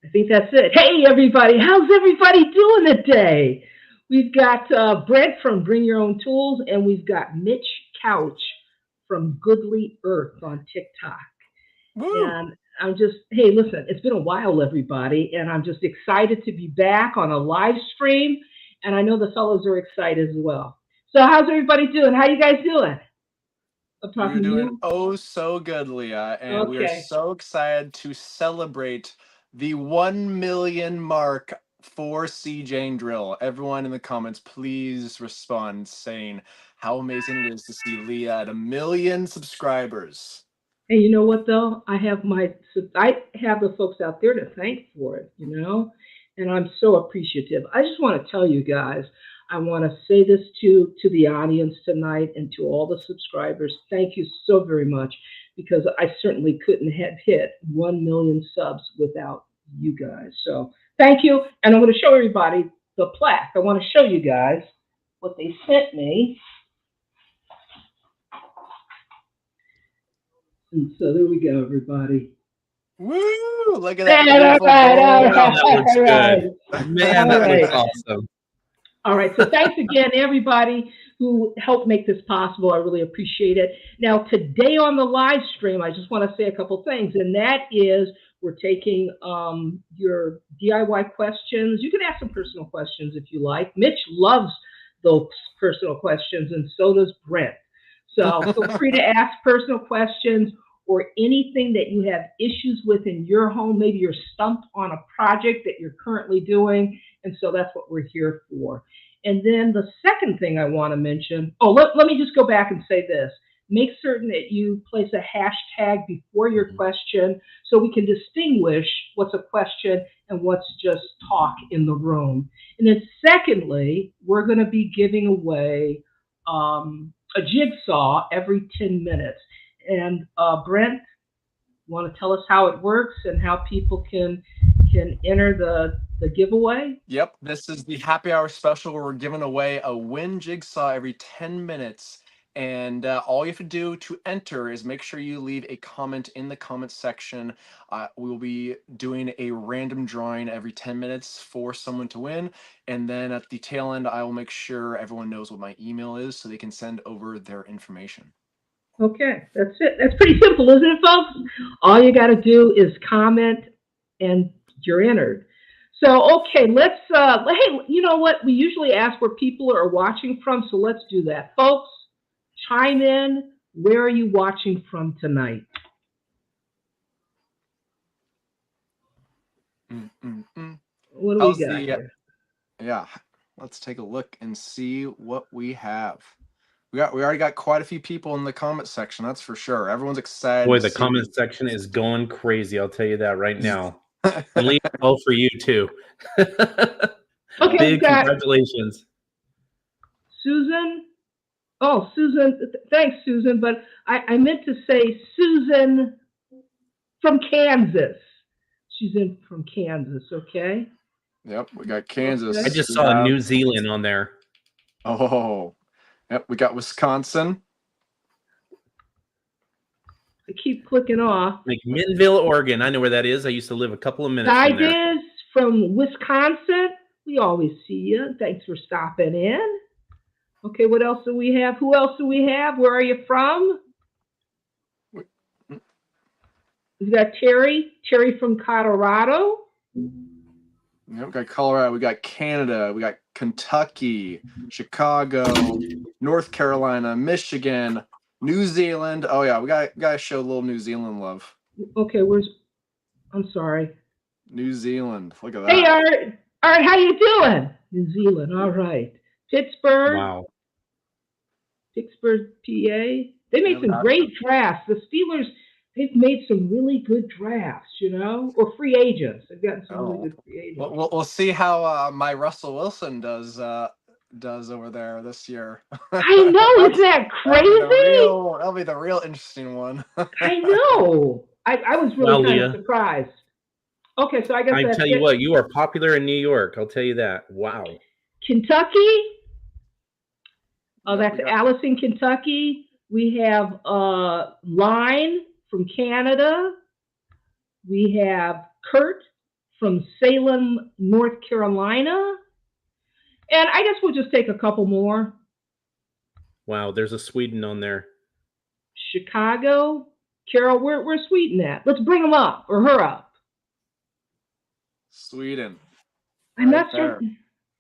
I think that's it. Hey, everybody. How's everybody doing today? We've got Brent from Bring Your Own Tools, and we've got Mitch Couch from Goodlyearth on TikTok. Woo! And I'm just, hey, listen, it's been a while, everybody, and I'm just excited to be back on a live stream. And I know the fellows are excited as well. So, how's everybody doing? How you guys doing? I'm We're talking to doing you. oh so good, Leah, and we are Okay. so excited to celebrate the 1 million mark for CJ Drill. Everyone in the comments, please respond saying how amazing it is to see Leah at 1 million subscribers. And you know what though? I have the folks out there to thank for it, and I'm so appreciative. I just want to tell you guys, I want to say this to the audience tonight and to all the subscribers. Thank you so very much because I certainly couldn't have hit 1 million subs without you guys. So thank you, and I'm going to show everybody the plaque. I want to show you guys what they sent me. And so there we go, everybody. Woo! Look at that All beautiful right, all Wow, right, that gold. looks all right. good. Man, All that looks right. awesome. All right. So thanks again, everybody who helped make this possible. I really appreciate it. Now, today on the live stream, I just want to say a couple things, and that is we're taking your DIY questions. You can ask some personal questions if you like. Mitch loves those personal questions, and so does Brent. So feel free to ask personal questions or anything that you have issues with in your home. Maybe you're stumped on a project that you're currently doing, and so that's what we're here for. And then the second thing I want to mention, let me just go back and say this. Make certain that you place a hashtag before your question so we can distinguish what's a question and what's just talk in the room. And then secondly, we're going to be giving away a jigsaw every 10 minutes. And Brent, want to tell us how it works and how people can enter the giveaway? Yep, this is the happy hour special where we're giving away a win jigsaw every 10 minutes. And all you have to do to enter is make sure you leave a comment in the comment section. We will be doing a random drawing every 10 minutes for someone to win. And then at the tail end, I will make sure everyone knows what my email is so they can send over their information. Okay, that's it. That's pretty simple, isn't it, folks? All you got to do is comment and you're entered. So, okay, hey, you know what? We usually ask where people are watching from, so let's do that. Folks, chime in. Where are you watching from tonight? What do How's we got the, here? yeah, let's take a look and see what we have. We already got quite a few people in the comment section, that's for sure. Everyone's excited Boy, to the see comment section is going crazy. I'll tell you that right now. And Lee, all for you too. Okay, Big congratulations. Susan. Oh, Susan. Thanks, Susan. But I meant to say Susan from Kansas. She's in from Kansas, okay? Yep, we got Kansas. I just saw New Zealand on there. Oh, yep, we got Wisconsin. I keep clicking off. McMinnville, Oregon. I know where that is. I used to live a couple of minutes from there. Guy from Wisconsin. We always see you. Thanks for stopping in. Okay, what else do we have? Who else do we have? Where are you from? We've got Terry from Colorado. Yeah, we got Colorado, we got Canada, we got Kentucky, Chicago, North Carolina, Michigan, New Zealand. Oh yeah, we got to show a little New Zealand love. Okay, I'm sorry. New Zealand. Look at that. Hey, Art, how you doing? New Zealand. All right. Pittsburgh. Wow. Pittsburgh, PA. They made some great drafts. The Steelers, they've made some really good drafts, or free agents. They've gotten some really good free agents. We'll see how my Russell Wilson does over there this year. I know, isn't that crazy? That'll be the real interesting one. I know. I was really kind of surprised. Okay, so I guess I tell you what, you are popular in New York. I'll tell you that. Wow. Kentucky. Oh, that's Alice in Kentucky. We have Line from Canada. We have Kurt from Salem, North Carolina. And I guess we'll just take a couple more. Wow, there's a Sweden on there. Chicago. Carol, where's Sweden at? Let's bring them up, or her up. Sweden. I'm not certain.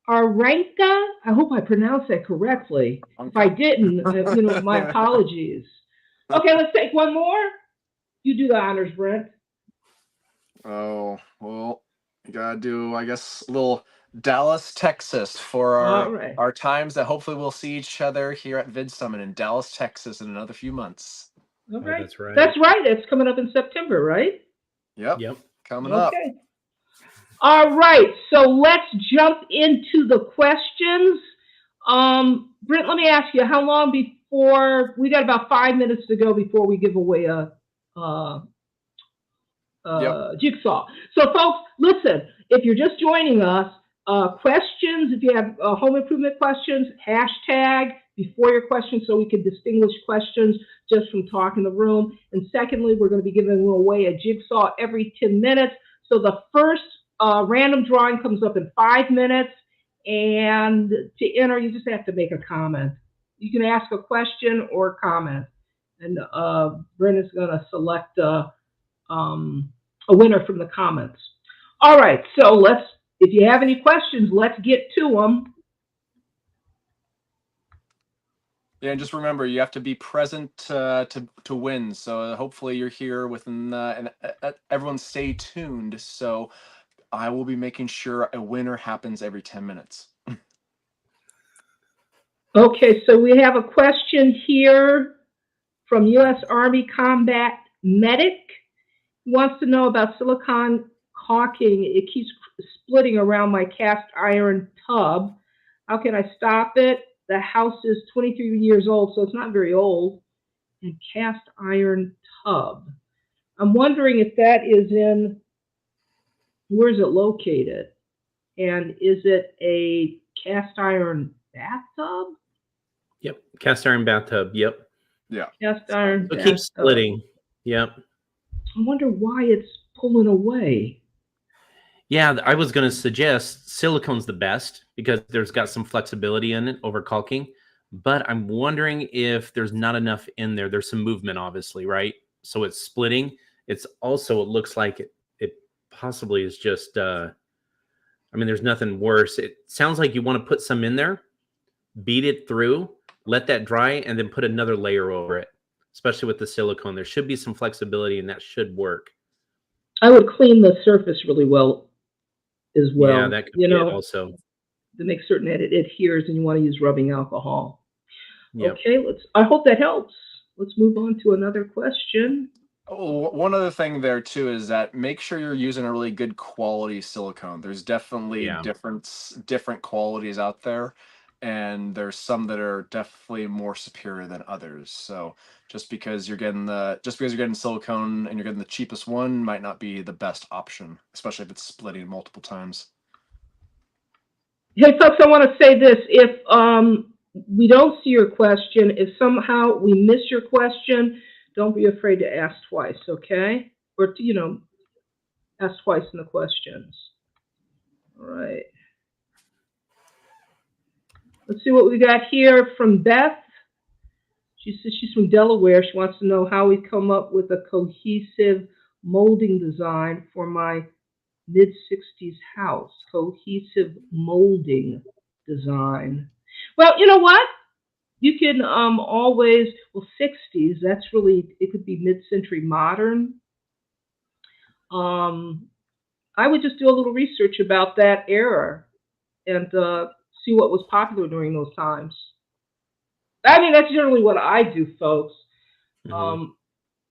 Aranka. I hope I pronounced that correctly. Okay. If I didn't, my apologies. Okay, let's take one more. You do the honors, Brent. Oh, well, you gotta do, I guess, a little Dallas, Texas for our times that hopefully we'll see each other here at Vid Summit in Dallas, Texas in another few months. All right. That's right. That's right. It's coming up in September, right? Yep. Coming up. Okay. All right. So let's jump into the questions. Brent, let me ask you, how long before, we got about 5 minutes to go before we give away a jigsaw. So folks, listen, if you're just joining us, questions, if you have home improvement questions, hashtag before your questions so we can distinguish questions just from talk in the room. And secondly, we're going to be giving away a jigsaw every 10 minutes. So the first random drawing comes up in 5 minutes. And to enter, you just have to make a comment. You can ask a question or comment. And Brent is going to select a winner from the comments. All right, so if you have any questions, let's get to them. Yeah, and just remember, you have to be present to win. So hopefully you're here within, and everyone stay tuned. So I will be making sure a winner happens every 10 minutes. Okay, so we have a question here from U.S. Army Combat Medic. He wants to know about silicone caulking. It keeps splitting around my cast iron tub. How can I stop it? The house is 23 years old, so it's not very old. And cast iron tub. I'm wondering if that is in, where is it located? And is it a cast iron bathtub? Yep, cast iron bathtub. Yep. Yeah. Cast iron bathtub. It keeps splitting. Yep. I wonder why it's pulling away. Yeah, I was going to suggest silicone's the best because there's got some flexibility in it over caulking. But I'm wondering if there's not enough in there. There's some movement, obviously, right? So it's splitting. It's also, it looks like it possibly is just, there's nothing worse. It sounds like you want to put some in there, beat it through, let that dry, and then put another layer over it, especially with the silicone. There should be some flexibility, and that should work. I would clean the surface really well as well. Yeah, that could be it also. To make certain that it adheres, and you want to use rubbing alcohol. Yep. Okay, I hope that helps. Let's move on to another question. Oh, one other thing there too is that make sure you're using a really good quality silicone. There's definitely different qualities out there, and there's some that are definitely more superior than others. So just because you're getting silicone and you're getting the cheapest one might not be the best option, especially if it's splitting multiple times. Hey folks, I want to say this. If we don't see your question, if somehow we miss your question, don't be afraid to ask twice, okay? Or, ask twice in the questions. All right. Let's see what we got here from Beth. She says she's from Delaware. She wants to know how we come up with a cohesive molding design for my mid-60s house. Cohesive molding design. Well, you know what? You can always, 60s, that's really, it could be mid-century modern. I would just do a little research about that era and see what was popular during those times. That's generally what I do, folks. Mm-hmm.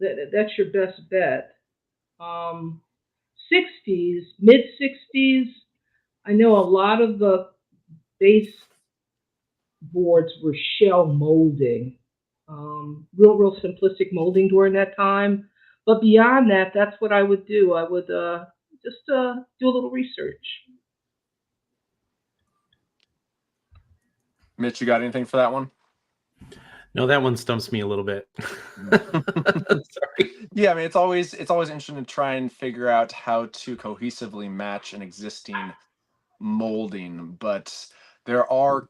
That's your best bet. 60s, mid-60s, I know a lot of the base boards were shell molding, real simplistic molding during that time. But beyond that, that's what I would do. I would just do a little research. Mitch, you got anything for that one? No, that one stumps me a little bit. Sorry. Yeah, I mean, it's always interesting to try and figure out how to cohesively match an existing molding, but there are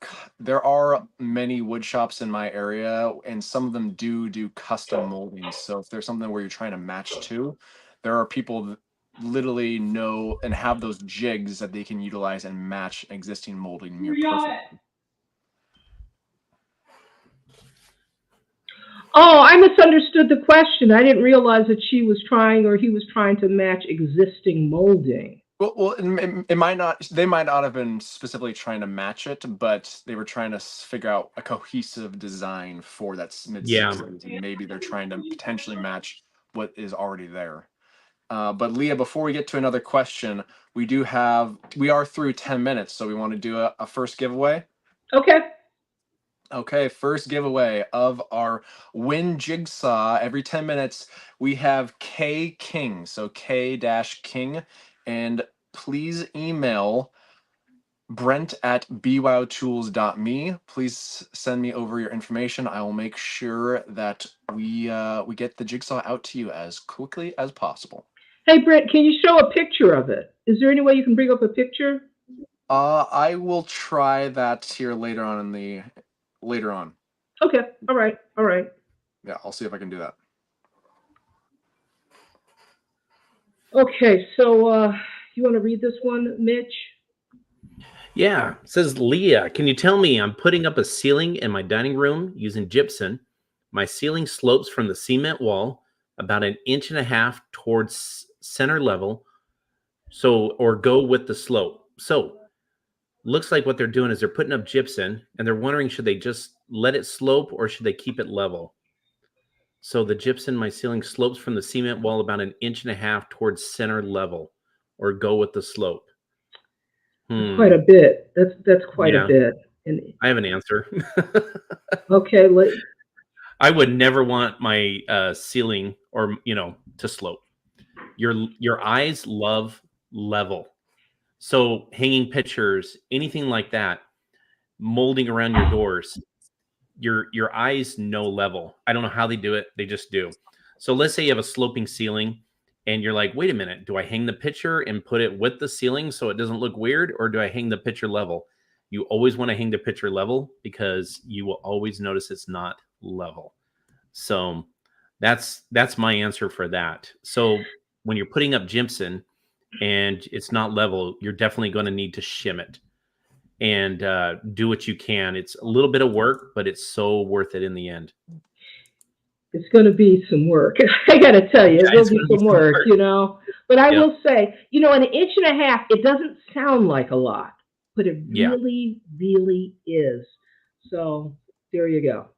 many wood shops in my area, and some of them do custom moldings. So if there's something where you're trying to match to, there are people that literally know and have those jigs that they can utilize and match existing molding near perfect. Oh, I misunderstood the question. I didn't realize that she was trying or he was trying to match existing molding. Well, it might not. They might not have been specifically trying to match it, but they were trying to figure out a cohesive design for that mid Yeah. 60s, and maybe they're trying to potentially match what is already there. But Leah, before we get to another question, we are through 10 minutes, so we want to do a first giveaway. Okay. Okay, first giveaway of our Win Jigsaw. Every 10 minutes, we have K King, so K-King, and please email brent@byotools.me. Please send me over your information. I will make sure that we get the jigsaw out to you as quickly as possible. Hey, Brent, can you show a picture of it? Is there any way you can bring up a picture? I will try that here later on later on. Okay. All right. All right. Yeah, I'll see if I can do that. Okay. So you want to read this one, Mitch? Yeah. It says, Leah, can you tell me I'm putting up a ceiling in my dining room using gypsum. My ceiling slopes from the cement wall about 1.5 inches towards center level. Or go with the slope. So looks like what they're doing is they're putting up gypsum and they're wondering, should they just let it slope or should they keep it level? So the gypsum, my ceiling slopes from the cement wall about 1.5 inches towards center level, or go with the slope. Quite a bit. That's quite a bit. And I have an answer. okay, I would never want my ceiling to slope. Your eyes love level. So hanging pictures, anything like that, molding around your doors, your eyes know level. I don't know how they do it. They just do. So let's say you have a sloping ceiling and you're like, wait a minute, do I hang the picture and put it with the ceiling so it doesn't look weird, or do I hang the picture level? You always want to hang the picture level because you will always notice it's not level. So that's my answer for that. So when you're putting up gypsum and it's not level, you're definitely going to need to shim it and do what you can. It's a little bit of work, but it's so worth it in the end. It's going to be some work. I got to tell you, it will be some work, But I will say, 1.5 inches, it doesn't sound like a lot, but it really, really is. So there you go.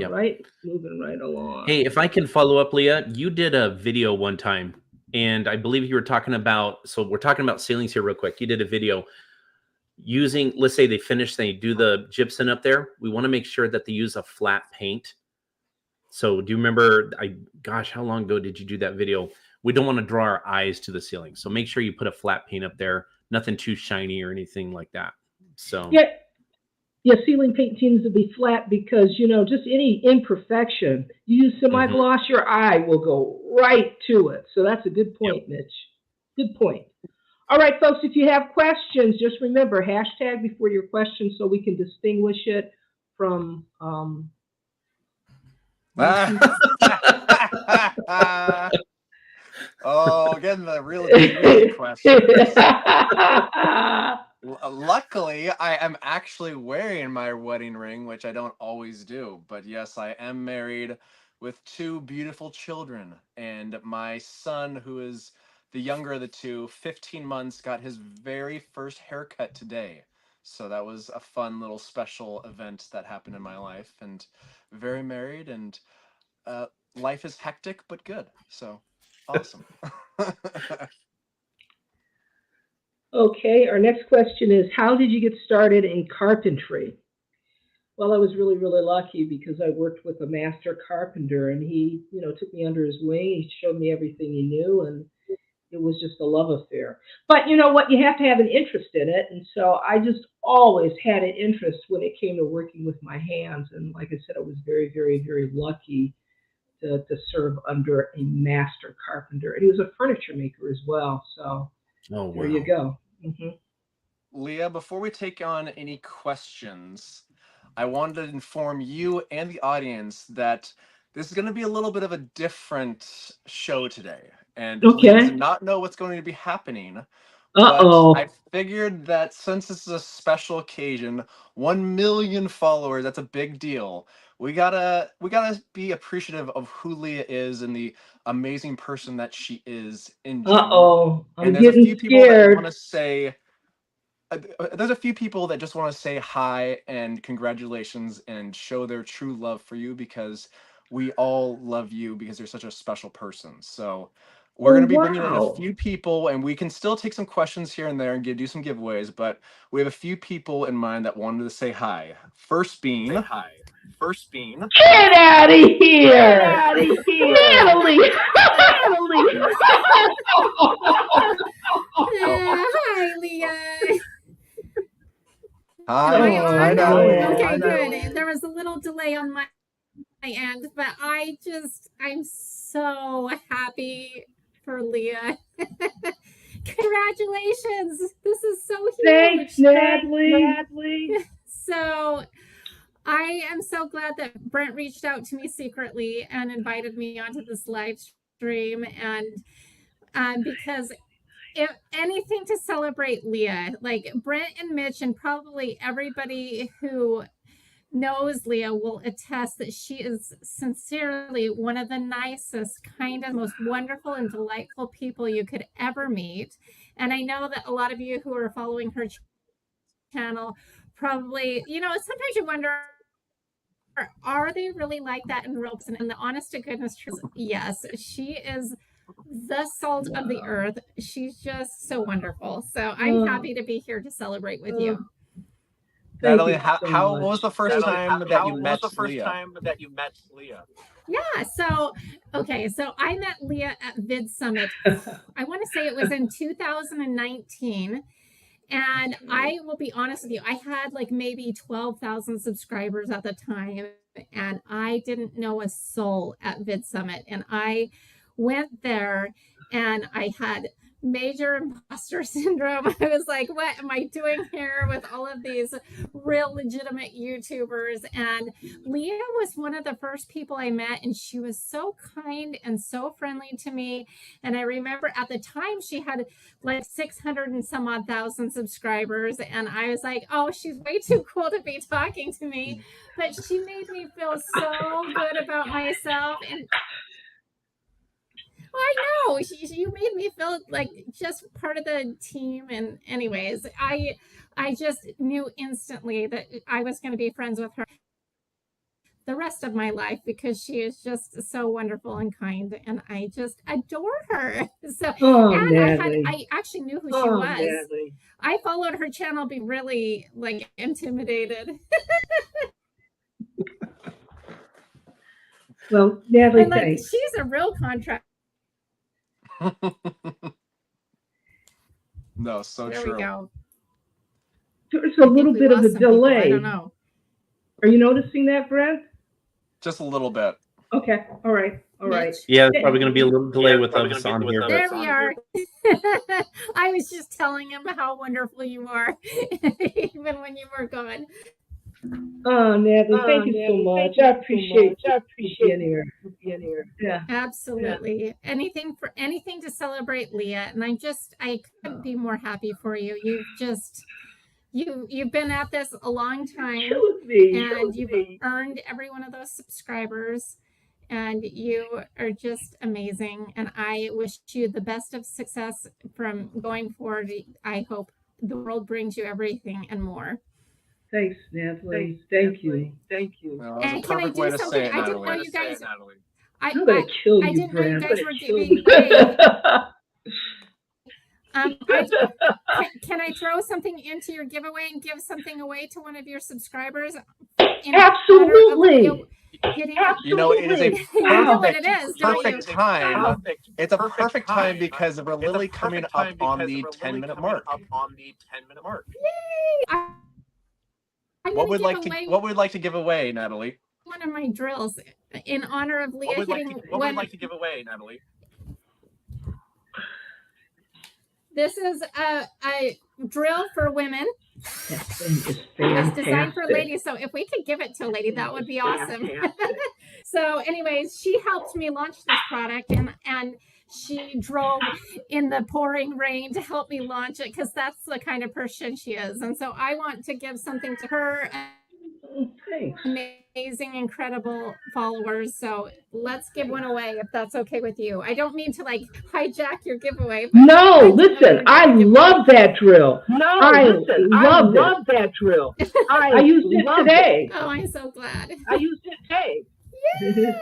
All right, moving right along. Hey, if I can follow up, Leah, you did a video one time, and I believe you were talking about, so we're talking about ceilings here real quick. You did a video using, let's say they finish, they do the gypsum up there. We want to make sure that they use a flat paint. So do you remember, how long ago did you do that video? We don't want to draw our eyes to the ceiling. So make sure you put a flat paint up there, nothing too shiny or anything like that. So yeah, ceiling paint tends to be flat because, just any imperfection, you use semi-gloss, your eye will go right to it. So that's a good point, Mitch. Good point. All right, folks, if you have questions, just remember, hashtag before your question so we can distinguish it from getting the really questions. Luckily, I am actually wearing my wedding ring, which I don't always do. But yes, I am married with 2 beautiful children. And my son, who is the younger of the 2, 15 months, got his very first haircut today. So that was a fun little special event that happened in my life. And very married, and life is hectic, but good. So awesome. Okay, our next question is, how did you get started in carpentry? Well, I was really, really lucky because I worked with a master carpenter, and he, took me under his wing. He showed me everything he knew, and It was just a love affair. But you know what? You have to have an interest in it. And so I just always had an interest when it came to working with my hands. And like I said, I was very, very, very lucky to serve under a master carpenter. And he was a furniture maker as well. So Oh, there you wow. go. Hmm. Leah, before we take on any questions, I wanted to inform you and the audience that this is going to be a little bit of a different show today. And Leah does Okay. not know what's going to be happening, but Uh-oh. I figured that since this is a special occasion, 1 million followers, that's a big deal. We gotta be appreciative of who Leah is and the amazing person that she is in general. Uh-oh. And I'm getting want scared. to say there's a few people that just want to say hi and congratulations and show their true love for you because we all love you because you're such a special person. So we're Oh, going to be bringing in a wow. few people and we can still take some questions here and there and do some giveaways, but we have a few people in mind that wanted to say hi. First being Get out of Get here. out of here. Natalie. Natalie. Hi, Leah. Hi. Am I Oh, Hi, on? Natalie. man. Okay, good. There was a little delay on my end, but I'm so happy for Leah. Congratulations. This is so Thanks, huge. Natalie. So I am so glad that Brent reached out to me secretly and invited me onto this live stream. And because if anything to celebrate Leah, like Brent and Mitch and probably everybody who knows Leah will attest that she is sincerely one of the nicest, kindest, most wonderful and delightful people you could ever meet. And I know that a lot of you who are following her channel probably, sometimes you wonder, are they really like that in real person? And the honest to goodness truth, yes, she is the salt of the earth. She's just so wonderful. So I'm happy to be here to celebrate with you. Thank Natalie, you so how much. what was the first time that you met Leah? Yeah. So I met Leah at Vid Summit. I want to say it was in 2019. And I will be honest with you, I had like maybe 12,000 subscribers at the time, and I didn't know a soul at Vid Summit. And I went there and I had major imposter syndrome. I was like, what am I doing here with all of these real legitimate YouTubers? And Leah was one of the first people I met, and she was so kind and so friendly to me. And I remember at the time she had like 600 and some odd thousand subscribers, and I was like, oh, she's way too cool to be talking to me. But she made me feel so good about myself. And well, I know you made me feel like just part of the team. And anyways, I just knew instantly that I was going to be friends with her the rest of my life because she is just so wonderful and kind, and I just adore her. So, and Natalie. I actually knew who she was. Natalie. I followed her channel, be really like intimidated. Well, Natalie, and like thanks. she's a real contract. No, so there true. we go. There's a little bit of a delay. I don't know. Are you noticing that, Brent? Just a little bit. Okay. All right. Yeah, it's probably going to be a little delay with us on here. There we are. I was just telling him how wonderful you are, even when you were gone. Oh, Natalie, thank you so much. I appreciate you being here. Yeah. Absolutely. Yeah. Anything to celebrate Leah. And I couldn't be more happy for you. You've been at this a long time, and you've earned every one of those subscribers, and you are just amazing. And I wish you the best of success from going forward. I hope the world brings you everything and more. Thanks, Natalie. Thank you. Well, that was a perfect way to say it, I didn't know Natalie. you guys. I'm gonna kill you, didn't know you Brent. guys were giving away. Can I throw something into your giveaway and give something away to one of your subscribers? Absolutely. hitting You know, it is a Absolutely. you know what perfect, it is, don't you? perfect time. It's a perfect time because we're literally coming up on the 10-minute mark. I, I'm What gonna would give like away to what would like to give away, Natalie? one of my drills in honor of Leah hitting What would like to give away, Natalie? This is a drill for women. That thing is It's designed for fantastic. ladies. So if we could give it to a lady, that would be awesome. So anyways, she helped me launch this product and she drove in the pouring rain to help me launch it because that's the kind of person she is. And so I want to give something to her. Thanks. Amazing, incredible followers. So let's give one away if that's okay with you. I don't mean to like hijack your giveaway. No, listen, I love that drill. I love that drill. I used it today. Oh, I'm so glad. I used it today. Yeah.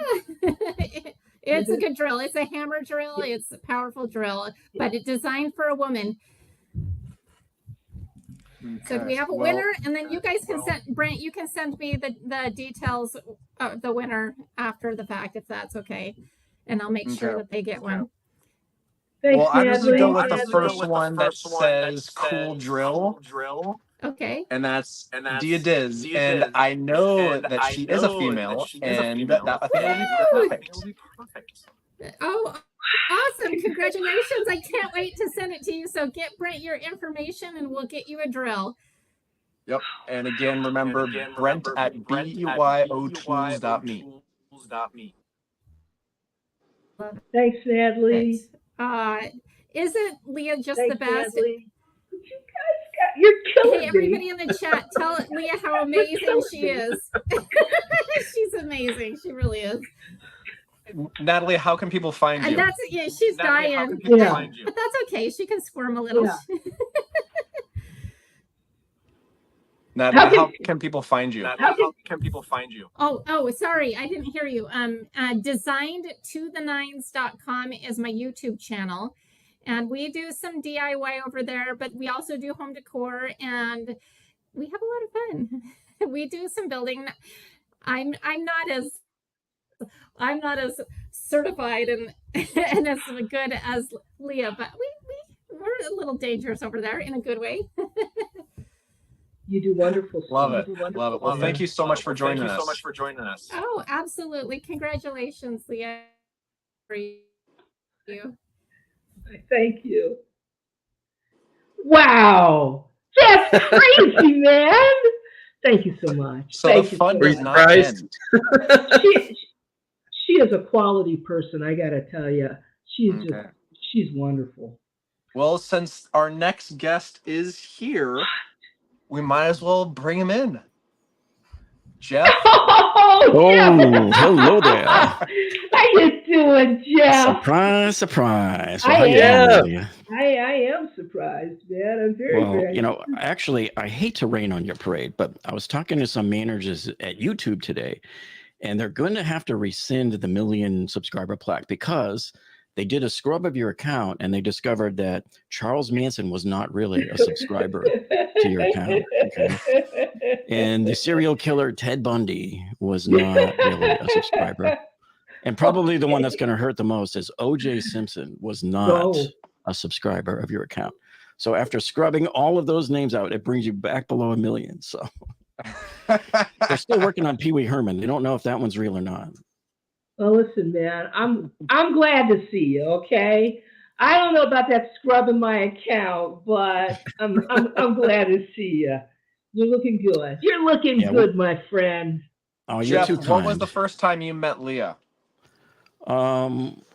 It's a good drill. It's a hammer drill. It's a powerful drill, but it's designed for a woman. So we have a winner, and then you guys can send Brent. You can send me the details of the winner after the fact, if that's okay, and I'll make sure that they get one. Thanks, Well, I'm just gonna go with Natalie. the first one that says "cool drill," Okay. and that's Dia Diz, and I know that she is a female, and that I think will be perfect. Oh, awesome. Congratulations. I can't wait to send it to you. So get Brent your information and we'll get you a drill. Yep. And again, remember Brent at BYOTools.me. Thanks, Natalie. Isn't Leah just Thanks, the best? Natalie. You're killing Hey, everybody me. in the chat, tell Leah how amazing she is. She's amazing. She really is. Natalie, how can people find you? And that's she's Natalie, dying. Find you? But that's okay. She can squirm a little. Yeah. Natalie, how can people find you? How can people find you? Oh, sorry, I didn't hear you. Designed2the9s.com is my YouTube channel, and we do some DIY over there, but we also do home decor, and we have a lot of fun. We do some building. I'm not as certified and as good as Leah, but we're a little dangerous over there in a good way. You do wonderful. Love it. Love it. Well, thank you so much for joining us. Oh, absolutely. Congratulations, Leah. For you. Thank you. Wow. That's crazy, man. Thank you so much. So Thank the fun you does not end. She is a quality person, I gotta tell you. She's wonderful. Well, since our next guest is here, we might as well bring him in. Jeff. Oh, hello there. How you doing, Jeff? Surprise. Well, I am surprised, man. I'm very you know, actually, I hate to rain on your parade, but I was talking to some managers at YouTube today, and they're going to have to rescind the 1 million subscriber plaque because they did a scrub of your account and they discovered that Charles Manson was not really a subscriber to your account. Okay? And the serial killer Ted Bundy was not really a subscriber. And probably the one that's going to hurt the most is O.J. Simpson was not a subscriber of your account. So after scrubbing all of those names out, it brings you back below 1 million. So they're still working on Pee Wee Herman. They don't know if that one's real or not. Well, listen, man, I'm glad to see you. Okay, I don't know about that scrub in my account, but I'm glad to see you. You're looking good. You're looking good, my friend. Oh, you're Jeff, too kind. what was the first time you met Leah?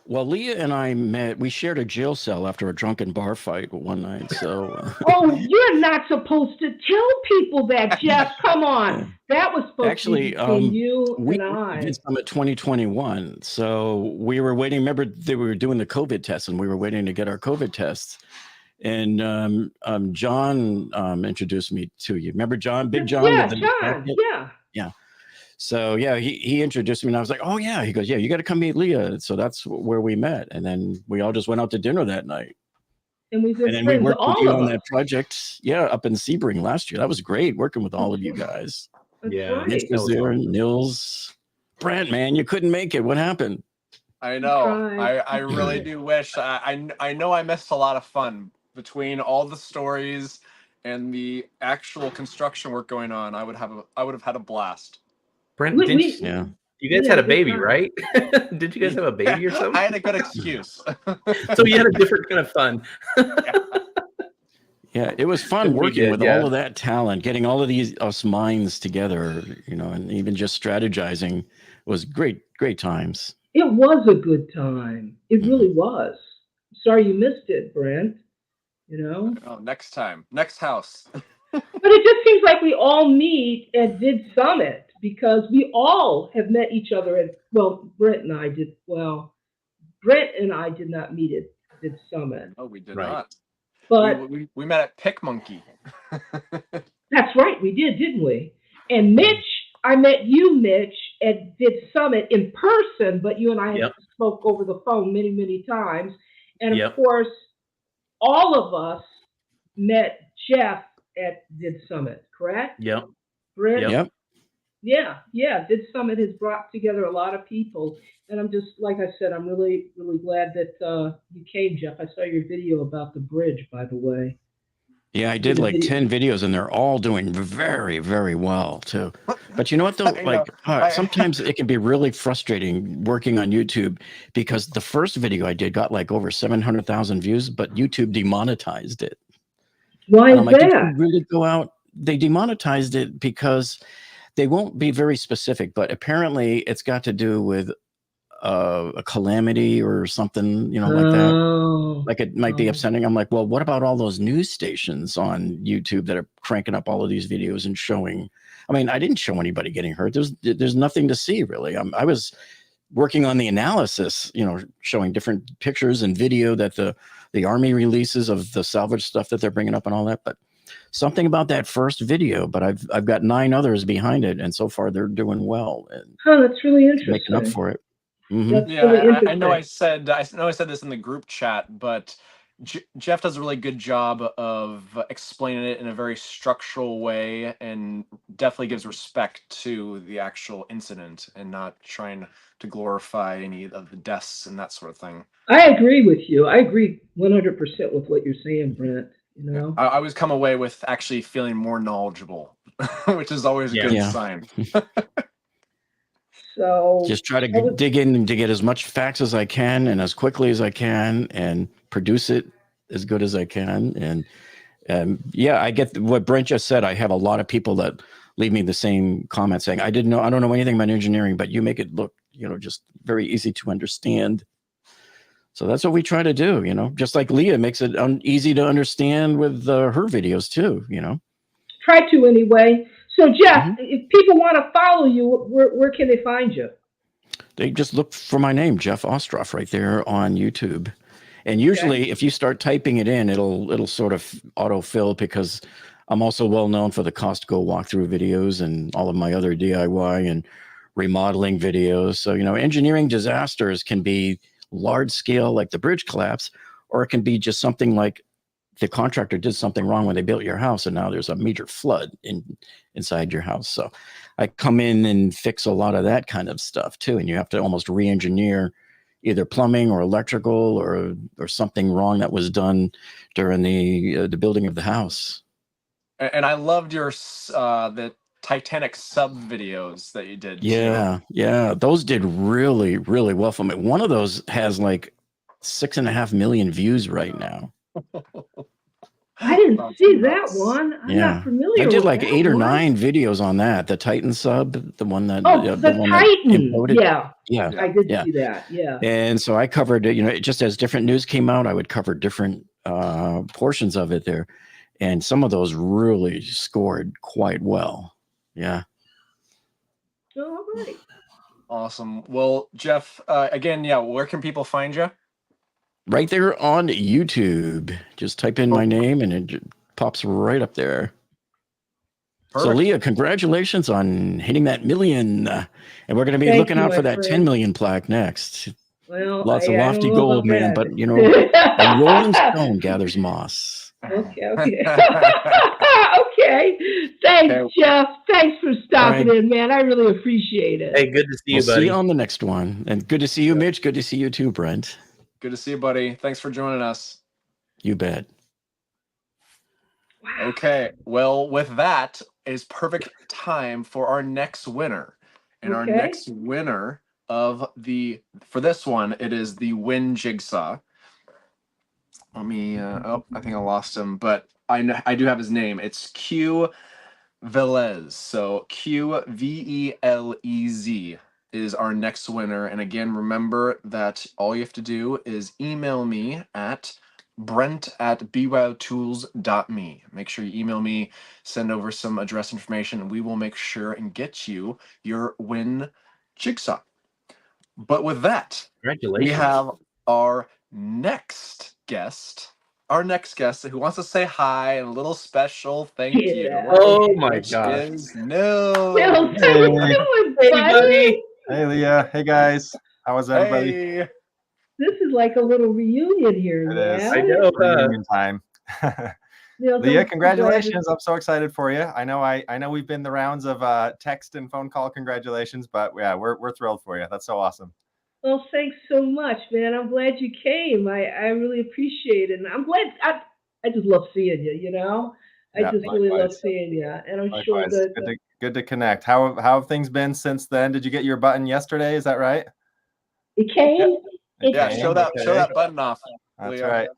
Well, Leah and I met. We shared a jail cell after a drunken bar fight one night. So. Oh, you're not supposed to tell people that, Jeff. Come on, that was supposed to be between you and I. We did Summit 2021. So we were waiting. Remember, they were doing the COVID test, and we were waiting to get our COVID tests. And John introduced me to you. Remember John? Big John? Yeah, John. Yeah. So yeah, he introduced me, and I was like, "Oh yeah." He goes, "Yeah, you got to come meet Leah." So that's where we met, and then we all just went out to dinner that night. And we then we worked with you on that project, up in Sebring last year. That was great working with all of you guys. Yeah, Mitch was there, and Nils. Brent, man, you couldn't make it. What happened? I know. Tried. I really do wish. I know I missed a lot of fun between all the stories and the actual construction work going on. I would have had a blast. Brent, Yeah. you guys had a baby, right? Did you guys have a baby or I something? had a good excuse. So you had a different kind of fun. Yeah, it was fun We working did, with yeah. all of that talent, getting all of us minds together, and even just strategizing was great times. It was a good time. It really was. Sorry you missed it, Brent. Oh, next time, next house. But it just seems like we all meet at Vid Summit because we all have met each other at, well, Brent and I did not meet at Vid Summit. Oh, we did Right. not. But we met at Pick Monkey. that's right, we did, didn't we? And Mitch, I met you, Mitch, at Vid Summit in person, but you and I had spoke over the phone many, many times. And of course, all of us met Jeff at Vid Summit, correct? Yep. Brent? Yep. Yeah. Vid Summit has brought together a lot of people. And I'm just, like I said, I'm really, really glad that you came, Jeff. I saw your video about the bridge, by the way. Yeah, I did like 10 videos, and they're all doing very, very well too. But you know what, though? Like sometimes it can be really frustrating working on YouTube because the first video I did got like over 700,000 views, but YouTube demonetized it. Why and is I'm like, that? did you really go out? They demonetized it because they won't be very specific, but apparently it's got to do with a calamity or something, like that. Like it might be upsetting. I'm like, well, what about all those news stations on YouTube that are cranking up all of these videos and showing? I mean, I didn't show anybody getting hurt. There's nothing to see really. I was working on the analysis, showing different pictures and video that the Army releases of the salvage stuff that they're bringing up and all that. But something about that first video, but I've got 9 others behind it, and so far they're doing well. And that's really interesting. making up for it. That's Yeah, really I know I said this in the group chat, but Jeff does a really good job of explaining it in a very structural way and definitely gives respect to the actual incident and not trying to glorify any of the deaths and that sort of thing. I agree with you. I agree 100% with what you're saying, Brent. I always come away with actually feeling more knowledgeable, which is always a good sign. So just try to dig in to get as much facts as I can and as quickly as I can and produce it as good as I can. And I get what Brent just said. I have a lot of people that leave me the same comment saying, I don't know anything about engineering, but you make it look, just very easy to understand. So that's what we try to do, just like Leah makes it easy to understand with her videos too, Try to anyway. So Jeff, if people want to follow you, where can they find you? They just look for my name, Jeff Ostroff, right there on YouTube. And usually if you start typing it in, it'll sort of autofill because I'm also well known for the Costco walkthrough videos and all of my other DIY and remodeling videos. So, engineering disasters can be large scale like the bridge collapse, or it can be just something like the contractor did something wrong when they built your house and now there's a major flood inside your house. So I come in and fix a lot of that kind of stuff too. And you have to almost re-engineer either plumbing or electrical or something wrong that was done during the building of the house. And I loved your the Titanic sub videos that you did. Yeah. Those did really, really well for me. One of those has like 6.5 million views right now. I didn't see that one. I'm not familiar. I did like with 8 or 9 videos on that. The Titan sub, the one that the one Titan. That yeah, I did see that. Yeah. And so I covered it. Just as different news came out, I would cover different portions of it there, and some of those really scored quite well. Yeah. All right. Awesome. Well, Jeff, again, where can people find you? Right there on YouTube. Just type in my name and it pops right up there. Perfect. So Leah, congratulations on hitting that 1 million. And we're going to be looking out for that 10 million plaque next. Well, lots of lofty goal, man. But a rolling stone gathers moss. Okay. Okay. Thanks, Okay. Jeff. Thanks for stopping All right. in, man. I really appreciate it. Hey, good to see you, We'll see buddy. you on the next one. And good to see you, Mitch. Good to see you too, Brent. Good to see you, buddy. Thanks for joining us. You bet. Wow. Okay, well, with that is perfect time for our next winner. And our Okay. next winner for this one, it is the Win Jigsaw. Let me, oh, I think I lost him, but I do have his name. It's Q Velez. So QVELEZ is our next winner. And again, remember that all you have to do is email me at brent@byotools.me. Make sure you email me, send over some address information, and we will make sure and get you your Win Jigsaw. But with that, Congratulations. we have our next guest who wants to say hi and a little special thank you. Oh my Which gosh. is Nils. Nils, how you doing, Hey, buddy? buddy. Hey, Leah. Hey, guys. How was everybody? Hey. This is like a little reunion here, It man. is. I know. Reunion time. Nils, Leah, I'm so congratulations. I'm so excited for you. I know we've been the rounds of text and phone call congratulations, but yeah, we're thrilled for you. That's so awesome. Well, thanks so much, man. I'm glad you came. I really appreciate it. And I'm glad I just love seeing you, you know? I Yeah, just really love likewise. seeing you. And I'm sure Likewise. that Good to connect. How have things been since then? Did you get your button yesterday? Is that right? it came. Yeah. It Yeah, came. show that button off. That's Leah. right.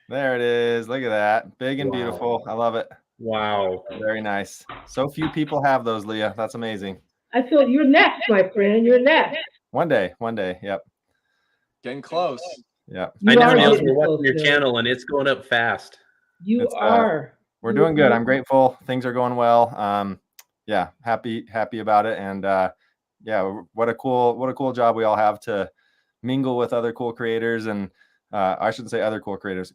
There it is. Look at that. Big and Wow. beautiful. I love it. Wow. Very nice. So few people have those, Leah. That's amazing. I feel you're next, my friend. You're next. One day. Yep. Getting close. Yep. I You know, are Nils, getting we're close, watching your Nils. channel and it's going up fast. You It's, are. We're doing good. I'm grateful. Things are going well. Yeah, happy about it. And yeah, what a cool job we all have to mingle with other cool creators. And I shouldn't say other cool creators.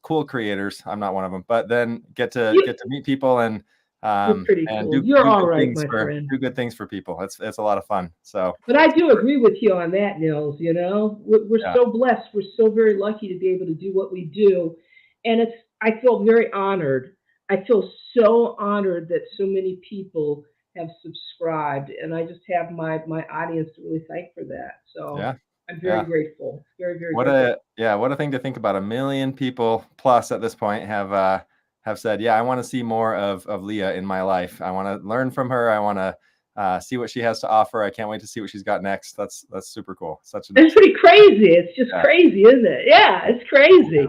I'm not one of them, but then get to meet people and You're pretty and cool. do You're good all right, things my friend. do good things for people. It's a lot of fun. So, But I do agree with you on that, Nils. You know, we're Yeah. so blessed. We're so very lucky to be able to do what we do. And I feel very honored. I feel so honored that so many people have subscribed. And I just have my audience to really thank for that. So yeah. I'm very Yeah. grateful. Very, very What grateful. a thing to think about. 1 million people plus at this point have said, yeah, I want to see more of Leah in my life. I want to learn from her. I want to see what she has to offer. I can't wait to see what she's got next. That's super cool. It's pretty crazy. It's just crazy, isn't it? Yeah, it's crazy.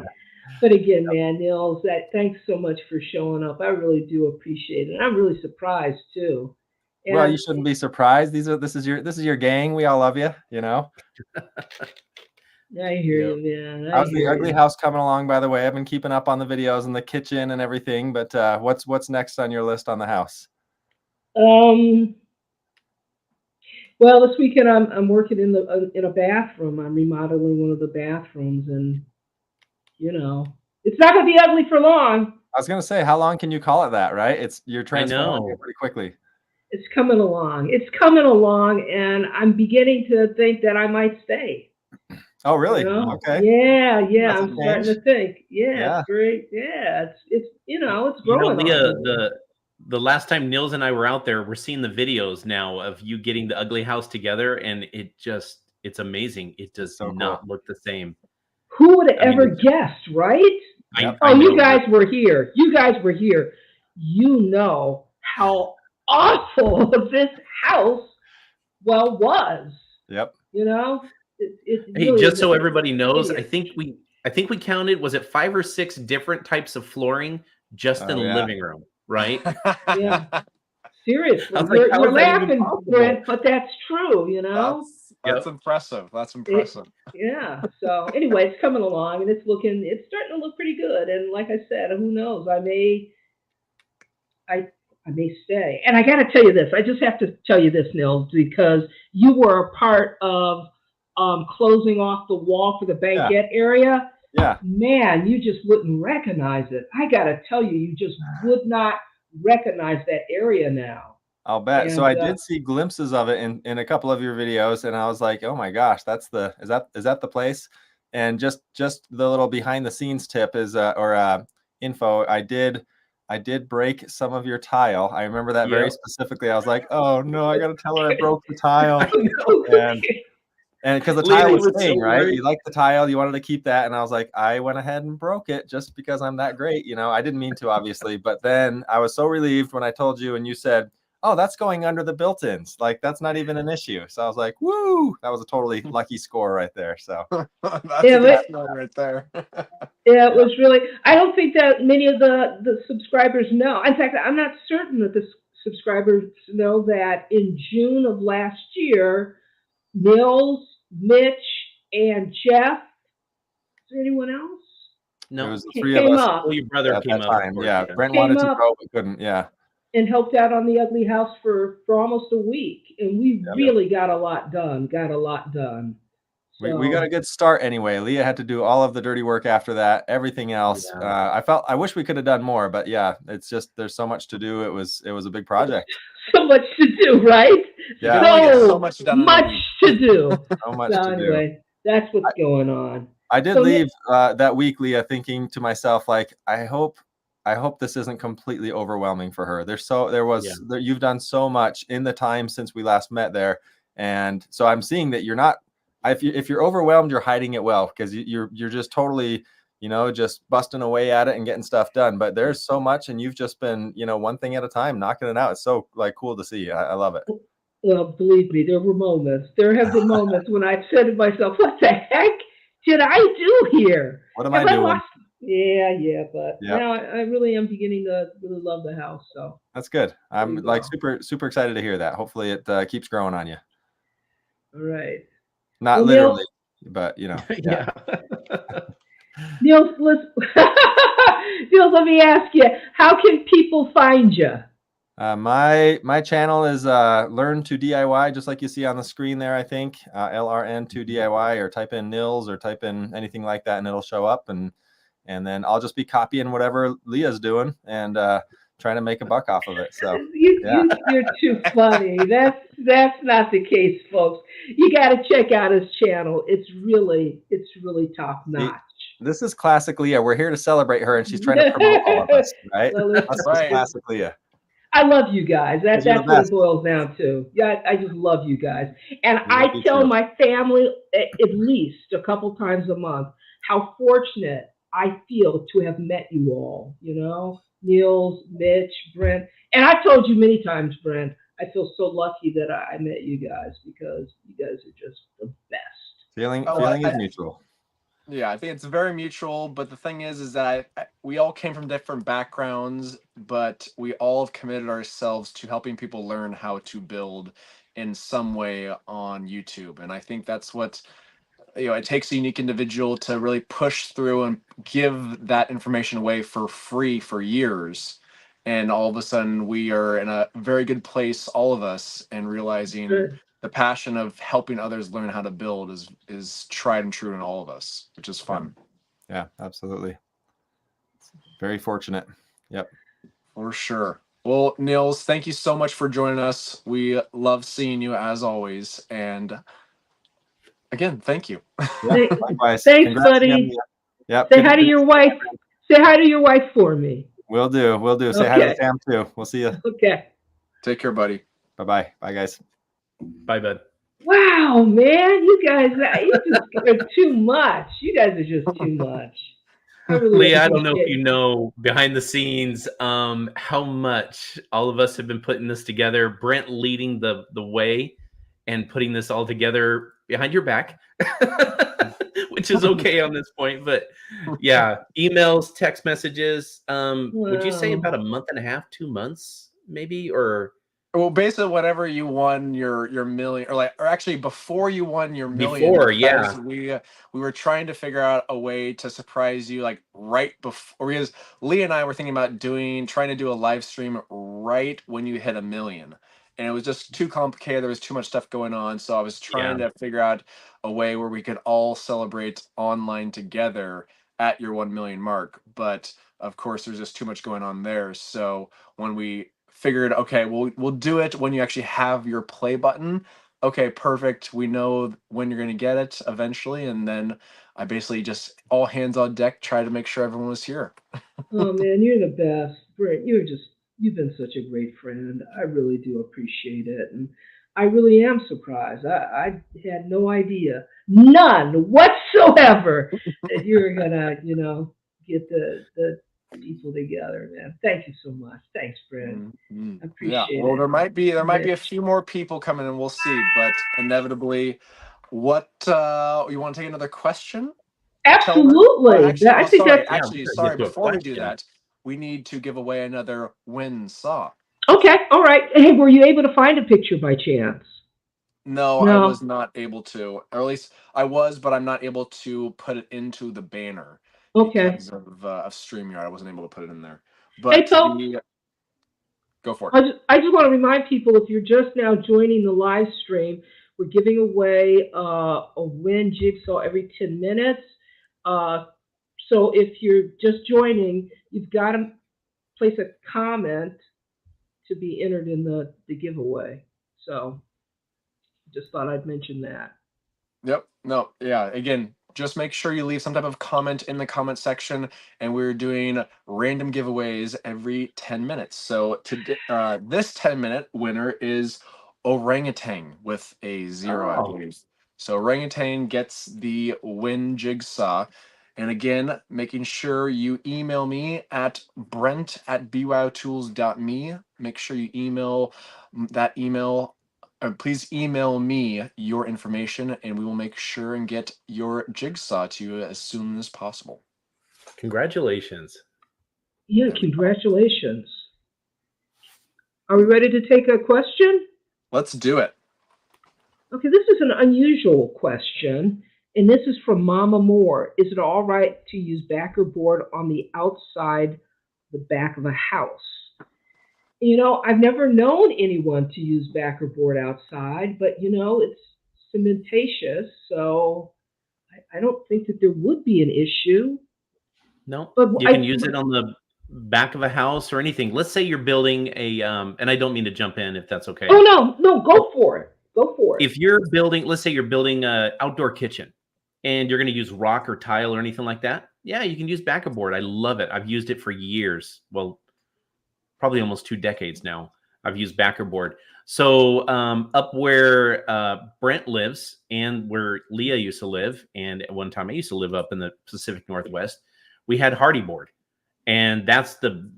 But again, man, Nils, thanks so much for showing up. I really do appreciate it. And I'm really surprised too. And well, you shouldn't be surprised. This is your gang. We all love you. You know. I hear you, man. How's the ugly house coming along? By the way, I've been keeping up on the videos and the kitchen and everything. But what's next on your list on the house? Well, this weekend I'm working in a bathroom. I'm remodeling one of the bathrooms, and you know, it's not going to be ugly for long. I was going to say, how long can you call it that? Right? You're transforming it pretty quickly. It's coming along. It's coming along, and I'm beginning to think that I might stay. Oh, really? You know? Okay. Yeah. That's I'm starting to think. Yeah, it's great. Yeah, it's it's growing. Leah, the last time Nils and I were out there, we're seeing the videos now of you getting the ugly house together, and it's amazing. It does not look the same. Who would have ever guessed, right? You guys were here. You know how awful this house was. Yep. You know. Hey, just so everybody knows, I think we counted, was it 5 or 6 different types of flooring just in the living room, right? Yeah. Seriously. Like, you're laughing, Brent, but that's true, you know? That's impressive. That's impressive. Yeah. So anyway, it's coming along and it's starting to look pretty good. And like I said, who knows? I may stay. And I got to tell you this. I just have to tell you this, Nils, because you were a part of closing off the wall for the banquette area. Yeah. Man, you just wouldn't recognize it. I got to tell you, you just would not recognize that area now. I'll bet. And, so I did see glimpses of it in a couple of your videos, and I was like, oh my gosh, is that the place? And just the little behind the scenes tip is, info. I did break some of your tile. I remember that very specifically. I was like, oh no, I got to tell her I broke the tile. And because the tile was staying, right? You liked the tile, you wanted to keep that. And I was like, I went ahead and broke it just because I'm that great. You know, I didn't mean to, obviously. But then I was so relieved when I told you and you said, oh, that's going under the built-ins. Like, that's not even an issue. So I was like, woo, that was a totally lucky score right there. So that's a good one right there. Yeah, it was really, I don't think that many of the subscribers know. In fact, I'm not certain that the subscribers know that in June of last year, Nils, Mitch, and Jeff, is there anyone else? No, it was the three of us. Well, your brother came up. Yeah, Brent wanted to go but couldn't. Yeah. And helped out on the ugly house for almost a week. And we really got a lot done. So, we got a good start anyway. Leah had to do all of the dirty work after that. Everything else, I wish we could have done more, but yeah, it's just there's so much to do. It was a big project. So much to do, right? Yeah, so much to do. So much to do. That's what's going on. I did leave that week, Leah, thinking to myself, like, I hope this isn't completely overwhelming for her. You've done so much in the time since we last met there, and so I'm seeing that you're not. If you're overwhelmed, you're hiding it well, because you're just totally, just busting away at it and getting stuff done. But there's so much, and you've just been, one thing at a time, knocking it out. It's so cool to see. I love it. Well, believe me, there were moments. There have been moments when I've said to myself, "What the heck did I do here? What am I doing?" Yeah, but now I really am beginning to really love the house. So that's good. I'm super excited to hear that. Hopefully it keeps growing on you. All right. Not literally, but yeah. Nils, let me ask you, how can people find you? My channel is Learn to DIY, just like you see on the screen there, I think. LRN2DIY, or type in Nils or type in anything like that and it'll show up, and then I'll just be copying whatever Leah's doing and trying to make a buck off of it. So you're too funny. That's not the case, folks. You got to check out his channel. It's really top notch. This is classic Leah. We're here to celebrate her, and she's trying to promote all of us, right? That's classic Leah. I love you guys. That's what it boils down to. Yeah, I just love you guys. And I tell my family at least a couple times a month how fortunate I feel to have met you all, Nils, Mitch, Brent. And I've told you many times, Brent, I feel so lucky that I met you guys, because you guys are just the best. Feeling is mutual. Yeah, I think it's very mutual. But the thing is that we all came from different backgrounds, but we all have committed ourselves to helping people learn how to build in some way on YouTube. And I think that's what, it takes a unique individual to really push through and give that information away for free for years. And all of a sudden we are in a very good place, all of us, and realizing the passion of helping others learn how to build is tried and true in all of us, which is fun. Yeah, absolutely. Very fortunate. Yep. For sure. Well, Nils, thank you so much for joining us. We love seeing you as always. And again, thank you. Yeah, likewise. Thanks, Congrats buddy. again. Yep. Say hi to your wife. Say hi to your wife for me. Will do. Say hi to Sam too. We'll see you. Okay. Take care, buddy. Bye, guys. Bye, bud. Wow, man, you guys are too much. You guys are just too much. Leah, I don't know if you know behind the scenes how much all of us have been putting this together. Brent leading the way and putting this all together behind your back, which is okay on this point. But yeah, emails, text messages. Would you say about a month and a half, 2 months, maybe, or? Well, basically, whenever you won your million, or actually before you won your million, we were trying to figure out a way to surprise you, like right before, because Leah and I were thinking about trying to do a live stream right when you hit 1 million, and it was just too complicated. There was too much stuff going on, so I was trying to figure out a way where we could all celebrate online together at your 1 million mark. But of course, there's just too much going on there. So when we figured, okay, we'll do it when you actually have your play button. Okay, perfect. We know when you're going to get it eventually. And then I basically just all hands on deck, try to make sure everyone was here. Oh man, you're the best, Brent. You've been such a great friend. I really do appreciate it, and I really am surprised. I had no idea, none whatsoever, that you were gonna, get the people together, man. Thank you so much. Thanks, Brent. I Yeah. appreciate Well, it. there might be a Mitch. few more people coming in. We'll see, but inevitably, what you want to take another question? Tell Well, Absolutely. actually, I well, think sorry, that's Yeah, we actually, gotta sorry. get to a Before we do question. that, we need to give away another wind saw. okay. All right. Hey, were you able to find a picture by chance? No, I was No. not able to, or at least I was, but I'm not able to put it into the banner Okay. because of StreamYard. I wasn't able to put it in there. Hey, But folks. the Go for it. I just want to remind people, if you're just now joining the live stream, we're giving away a win jigsaw every 10 minutes. Uh, so if you're just joining, you've got to place a comment to be entered in the giveaway. So just thought I'd mention that. Yep. No. Yeah. Again, just make sure you leave some type of comment in the comment section, and we're doing random giveaways every 10 minutes. So today, this 10-minute winner is orangutan with a 0, I Oh, believe. So orangutan gets the win jigsaw. And again, making sure you email me at brent@byotools.me. Make sure you email that email please email me your information, and we will make sure and get your jigsaw to you as soon as possible. congratulations. Yeah, There we go. congratulations. Are we ready to take a question? Let's do it. Okay, this is an unusual question, and this is from Mama Moore. Is it all right to use backer board on the outside, the back of a house? I've never known anyone to use backer board outside, but it's cementatious, so I don't think that there would be an issue. No, But you can use it on the back of a house or anything. Let's say you're building and I don't mean to jump in if that's okay. oh no, go for it. Go for it. If you're building, let's say you're building a outdoor kitchen and you're going to use rock or tile or anything like that, yeah, you can use backer board. I love it. I've used it for years. Well, probably almost 2 decades now. I've used backer board. So up where Brent lives and where Leah used to live, and at one time I used to live up in the Pacific Northwest, we had hardy board, and that's the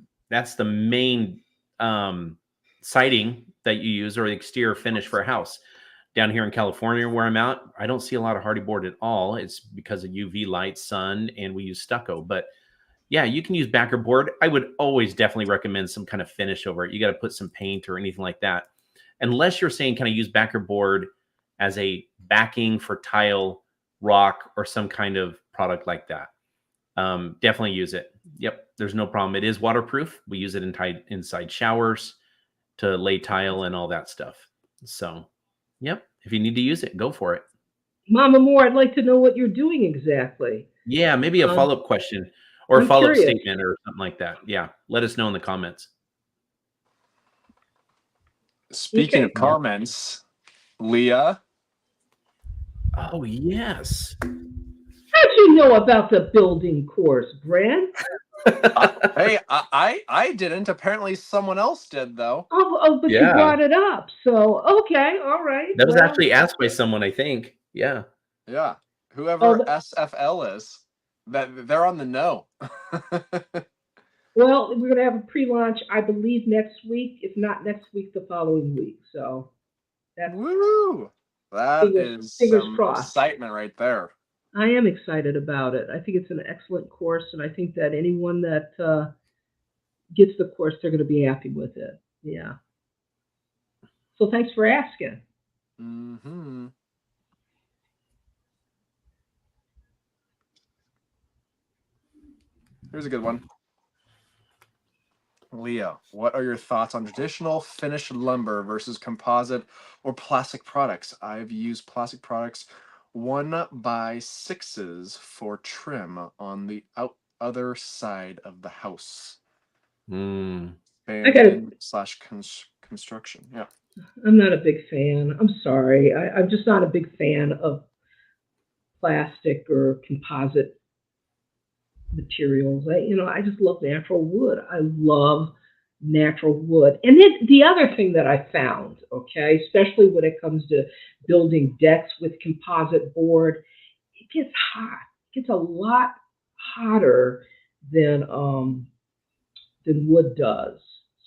main siding that you use, or the exterior finish for a house. Down here in California where I'm at, I don't see a lot of hardy board at all. It's because of UV light, sun, and we use stucco. But yeah, you can use backer board. I would always definitely recommend some kind of finish over it. You got to put some paint or anything like that. Unless you're saying, can I use backer board as a backing for tile, rock, or some kind of product like that? Definitely use it. Yep, there's no problem. It is waterproof. We use it inside showers to lay tile and all that stuff. So, yep, if you need to use it, go for it. Mama Moore, I'd like to know what you're doing exactly. Yeah, maybe a follow-up question or a I'm follow-up curious. statement or something like that. Yeah, let us know in the comments. Speaking Okay. of comments, Leah. Oh, yes. How'd you know about the building course, Brent? Hey, I didn't. Apparently, someone else did, though. Oh, but you Yeah. brought it up. So, okay, all right. That was well, actually asked by someone, I think. Yeah. Yeah, whoever Oh, SFL is, that they're on the know. well, we're going to have a pre-launch, I believe, next week. If not next week, the following week. So that's Woo! That is fingers some crossed. excitement right there. I am excited about it. I think it's an excellent course, and I think that anyone that gets the course, they're going to be happy with it. Yeah. So thanks for asking. Mm-hmm. Here's a good one. Leah, what are your thoughts on traditional finished lumber versus composite or plastic products? I've used plastic products 1x6s for trim on the other side of the house. Mm. Construction. Yeah. I'm not a big fan. I'm sorry. I'm just not a big fan of plastic or composite materials. I just love natural wood. I love natural wood. And then the other thing that I found, okay, especially when it comes to building decks with composite board, it gets hot. It gets a lot hotter than wood does.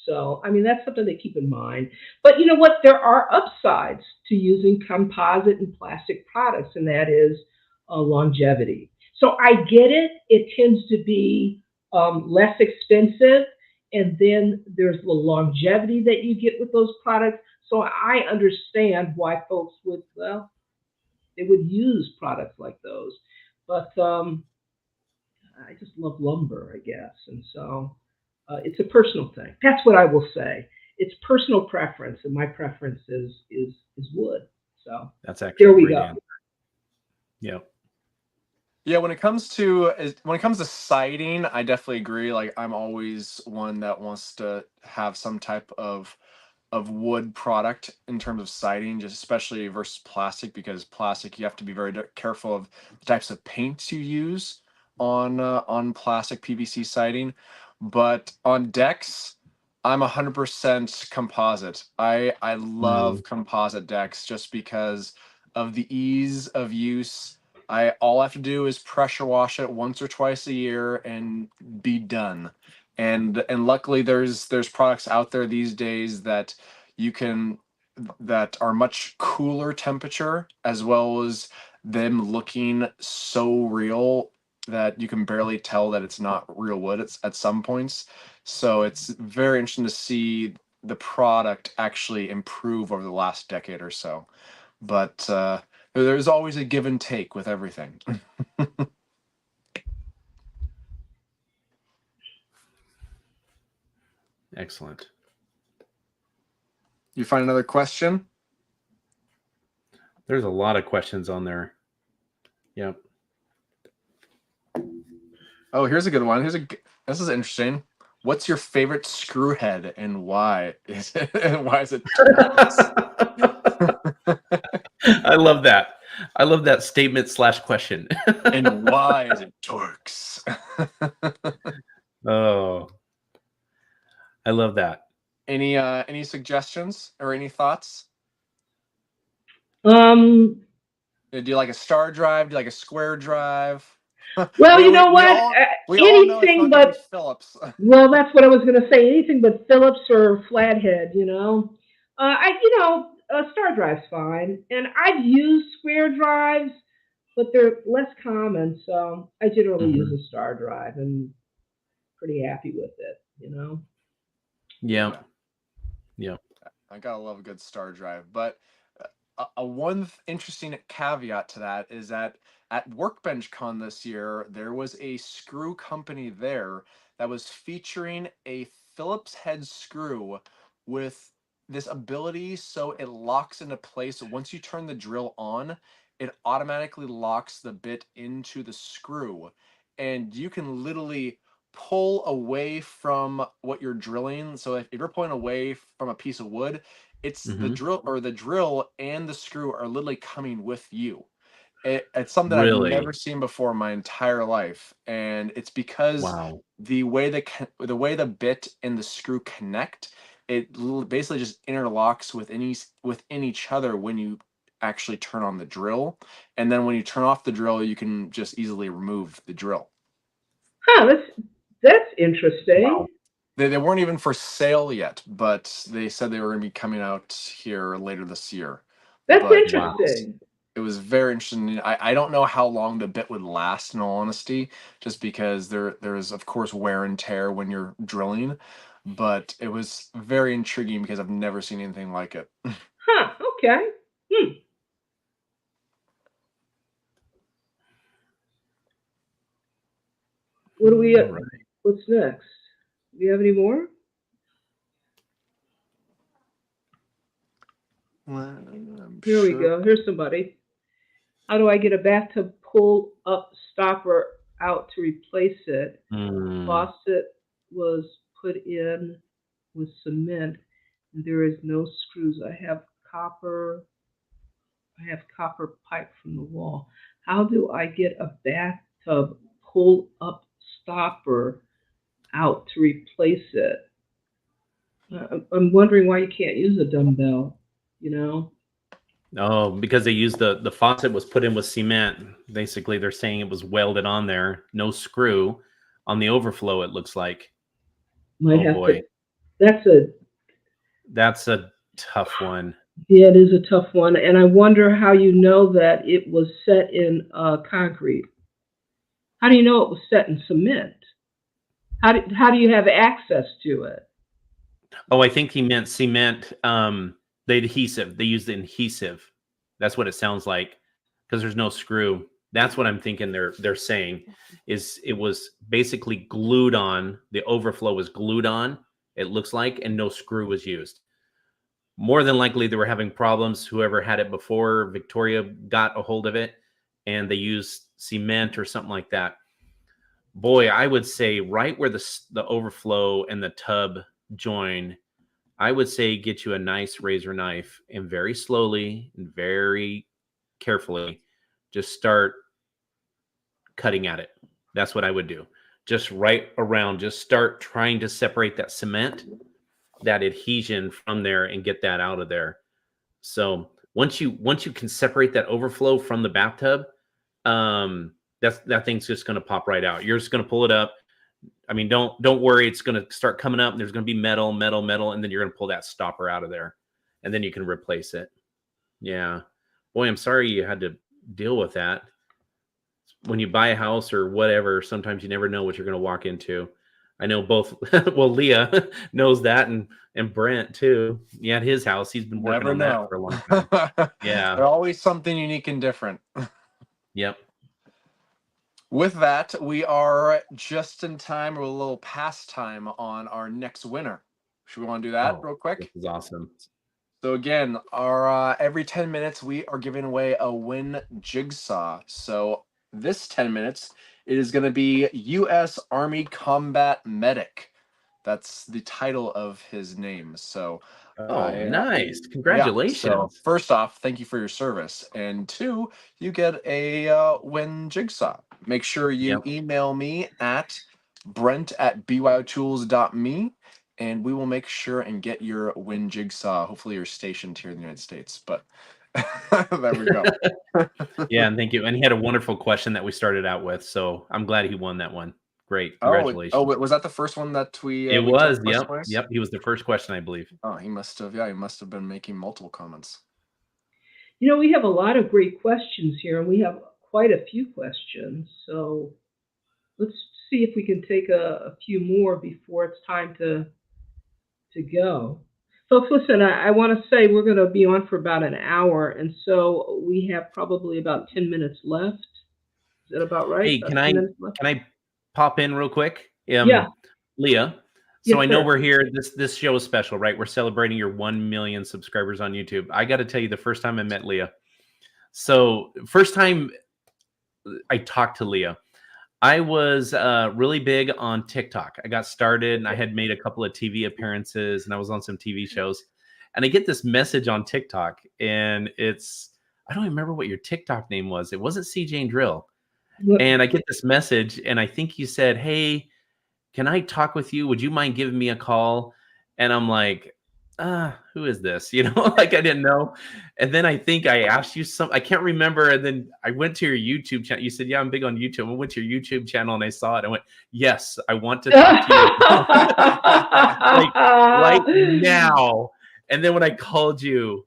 So, that's something to keep in mind. But you know what? There are upsides to using composite and plastic products, and that is longevity. So I get it. It tends to be less expensive, and then there's the longevity that you get with those products. So I understand why folks they would use products like those. But I just love lumber, I guess. And so it's a personal thing. That's what I will say. It's personal preference, and my preference is wood. So that's actually there we a great go. answer. Yeah. Yeah, when it comes to siding, I definitely agree. Like, I'm always one that wants to have some type of wood product in terms of siding, just especially versus plastic, because plastic, you have to be very careful of the types of paints you use on plastic PVC siding. But on decks, I'm 100% composite. I love composite decks just because of the ease of use. All I have to do is pressure wash it once or twice a year and be done. And luckily there's products out there these days that that are much cooler temperature, as well as them looking so real that you can barely tell that it's not real wood at some points. So it's very interesting to see the product actually improve over the last decade or so. But there's always a give and take with everything. Excellent. You find another question? There's a lot of questions on there. Yep. Oh, here's a good one. This is interesting. What's your favorite screw head and why? Why is it I love that. I love that statement / question. And why is it Torx? Oh, I love that. Any suggestions or any thoughts? Um, Do you like a star drive? Do you like a square drive? well, you know what? We all know it's Anything not gonna be but, Phillips. well, that's what I was going to say. Anything but Phillips or flathead, a star drive's fine. And I've used square drives, but they're less common. So I generally use a star drive and pretty happy with it. Yeah. Yeah. I gotta love a good star drive. But one interesting caveat to that is that at Workbench Con this year, there was a screw company there that was featuring a Phillips head screw with this ability so it locks into place. Once you turn the drill on, it automatically locks the bit into the screw. And you can literally pull away from what you're drilling. So if you're pulling away from a piece of wood, it's the drill and the screw are literally coming with you. It's something I've never seen before in my entire life, and it's because the way the bit and the screw connect, it basically just interlocks within each other when you actually turn on the drill, and then when you turn off the drill, you can just easily remove the drill. Huh, that's interesting. Wow. They weren't even for sale yet, but they said they were going to be coming out here later this year. That's interesting. It was very interesting. I don't know how long the bit would last, in all honesty, just because there is, of course, wear and tear when you're drilling. But it was very intriguing because I've never seen anything like it. Huh, okay. What do we? What's next? Do you have any more? Here we go. Here's somebody. How do I get a bathtub pull-up stopper out to replace it? Faucet was put in with cement. And there is no screws. I have copper pipe from the wall. How do I get a bathtub pull-up stopper out to replace it. I'm wondering why you can't use a dumbbell, you know? Oh, because they used the faucet was put in with cement. Basically, they're saying it was welded on there, no screw on the overflow. It looks like. Might Oh have boy, to, that's a tough one. yeah, it is a tough one. And I wonder how you know that it was set in concrete. How do you know it was set in cement? How do you have access to it? Oh, I think he meant cement. The adhesive. They used the adhesive. That's what it sounds like, because there's no screw. That's what I'm thinking. They're saying is it was basically glued on. The overflow was glued on. It looks like, and no screw was used. More than likely, they were having problems. Whoever had it before, Victoria got a hold of it, and they used cement or something like that. Boy, I would say right where the overflow and the tub join, I would say get you a nice razor knife and very slowly and very carefully just start cutting at it. That's what I would do. Just right around, just start trying to separate that cement, that adhesion from there, and get that out of there. So once you can separate that overflow from the bathtub, that thing's just going to pop right out. You're just going to pull it up. I mean, don't worry. It's going to start coming up. And there's going to be metal, and then you're going to pull that stopper out of there, and then you can replace it. Yeah, boy, I'm sorry you had to deal with that. When you buy a house or whatever, sometimes you never know what you're going to walk into. I know both. Well, Leah knows that, and Brent too. Yeah, at his house, he's been working on that for a long time. Yeah, they're always something unique and different. Yep. With that, we are just in time, or a little past time, on our next winner. Should we want to do that real quick? This is awesome. So again, our every 10 minutes, we are giving away a win jigsaw. So this 10 minutes, it is going to be U.S. Army Combat Medic. That's the title of his name. So nice. Congratulations. Yeah. So first off, thank you for your service. And two, you get a win jigsaw. Make sure you email me at brent@byotools.me, and we will make sure and get your win jigsaw. Hopefully you're stationed here in the United States, but there we go. Yeah, and thank you. And he had a wonderful question that we started out with, so I'm glad he won that one. Great. Congratulations. Oh, was that the first one that we it was, yep. Yep. He was the first question, I believe. Oh, he must have been making multiple comments. You know, we have a lot of great questions here, and we have quite a few questions. So let's see if we can take a few more before it's time to go. Folks, listen, I want to say we're going to be on for about an hour, and so we have probably about 10 minutes left. Is that about right? Hey, about can I pop in real quick? Yeah. Leah. So Yes, I know sir. we're here. This show is special, right? We're celebrating your 1 million subscribers on YouTube. I got to tell you, the first time I met Leah. So first time I talked to Leah, I was really big on TikTok. I got started and I had made a couple of TV appearances and I was on some TV shows. And I get this message on TikTok, and I don't remember what your TikTok name was. It wasn't CJ and Drill. And I get this message, and I think you said, "Hey, can I talk with you? Would you mind giving me a call?" And I'm like, who is this? You know, like I didn't know. And then I think I asked you I can't remember. And then I went to your YouTube channel. You said, "Yeah, I'm big on YouTube." I went to your YouTube channel and I saw it. I went, "Yes, I want to talk to you." Like right now. And then when I called you,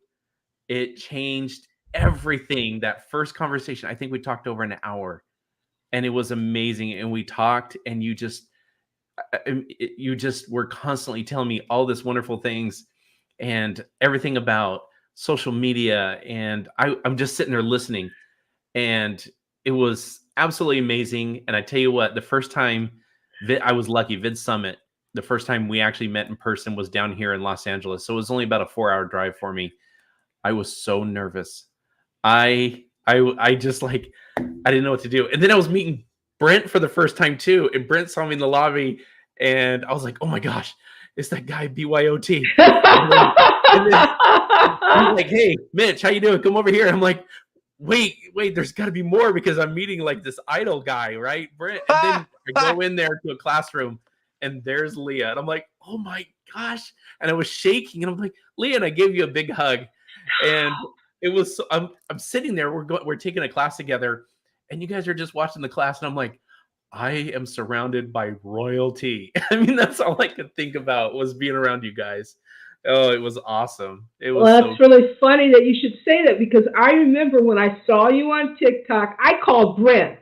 it changed everything. That first conversation, I think we talked over an hour, and it was amazing. And we talked, and you just were constantly telling me all this wonderful things and everything about social media. And I'm just sitting there listening, and it was absolutely amazing. And I tell you what, the first time I was lucky, Vid Summit, the first time we actually met in person was down here in Los Angeles. So it was only about a 4-hour drive for me. I was so nervous. I just like, I didn't know what to do. And then I was meeting Brent for the first time too. And Brent saw me in the lobby, and I was like, "Oh my gosh, it's that guy BYOT." and then he's like, "Hey, Mitch, how you doing? Come over here." And I'm like, wait, there's got to be more because I'm meeting like this idol guy, right, Brent? And then I go in there to a classroom, and there's Leah, and I'm like, oh my gosh! And I was shaking, and I'm like, Leah, and I gave you a big hug, and it was. So, I'm sitting there. We're taking a class together, and you guys are just watching the class, and I'm like, I am surrounded by royalty. I mean, that's all I could think about was being around you guys. Oh, it was awesome. It was Well, that's really funny that you should say that, because I remember when I saw you on TikTok, I called Brent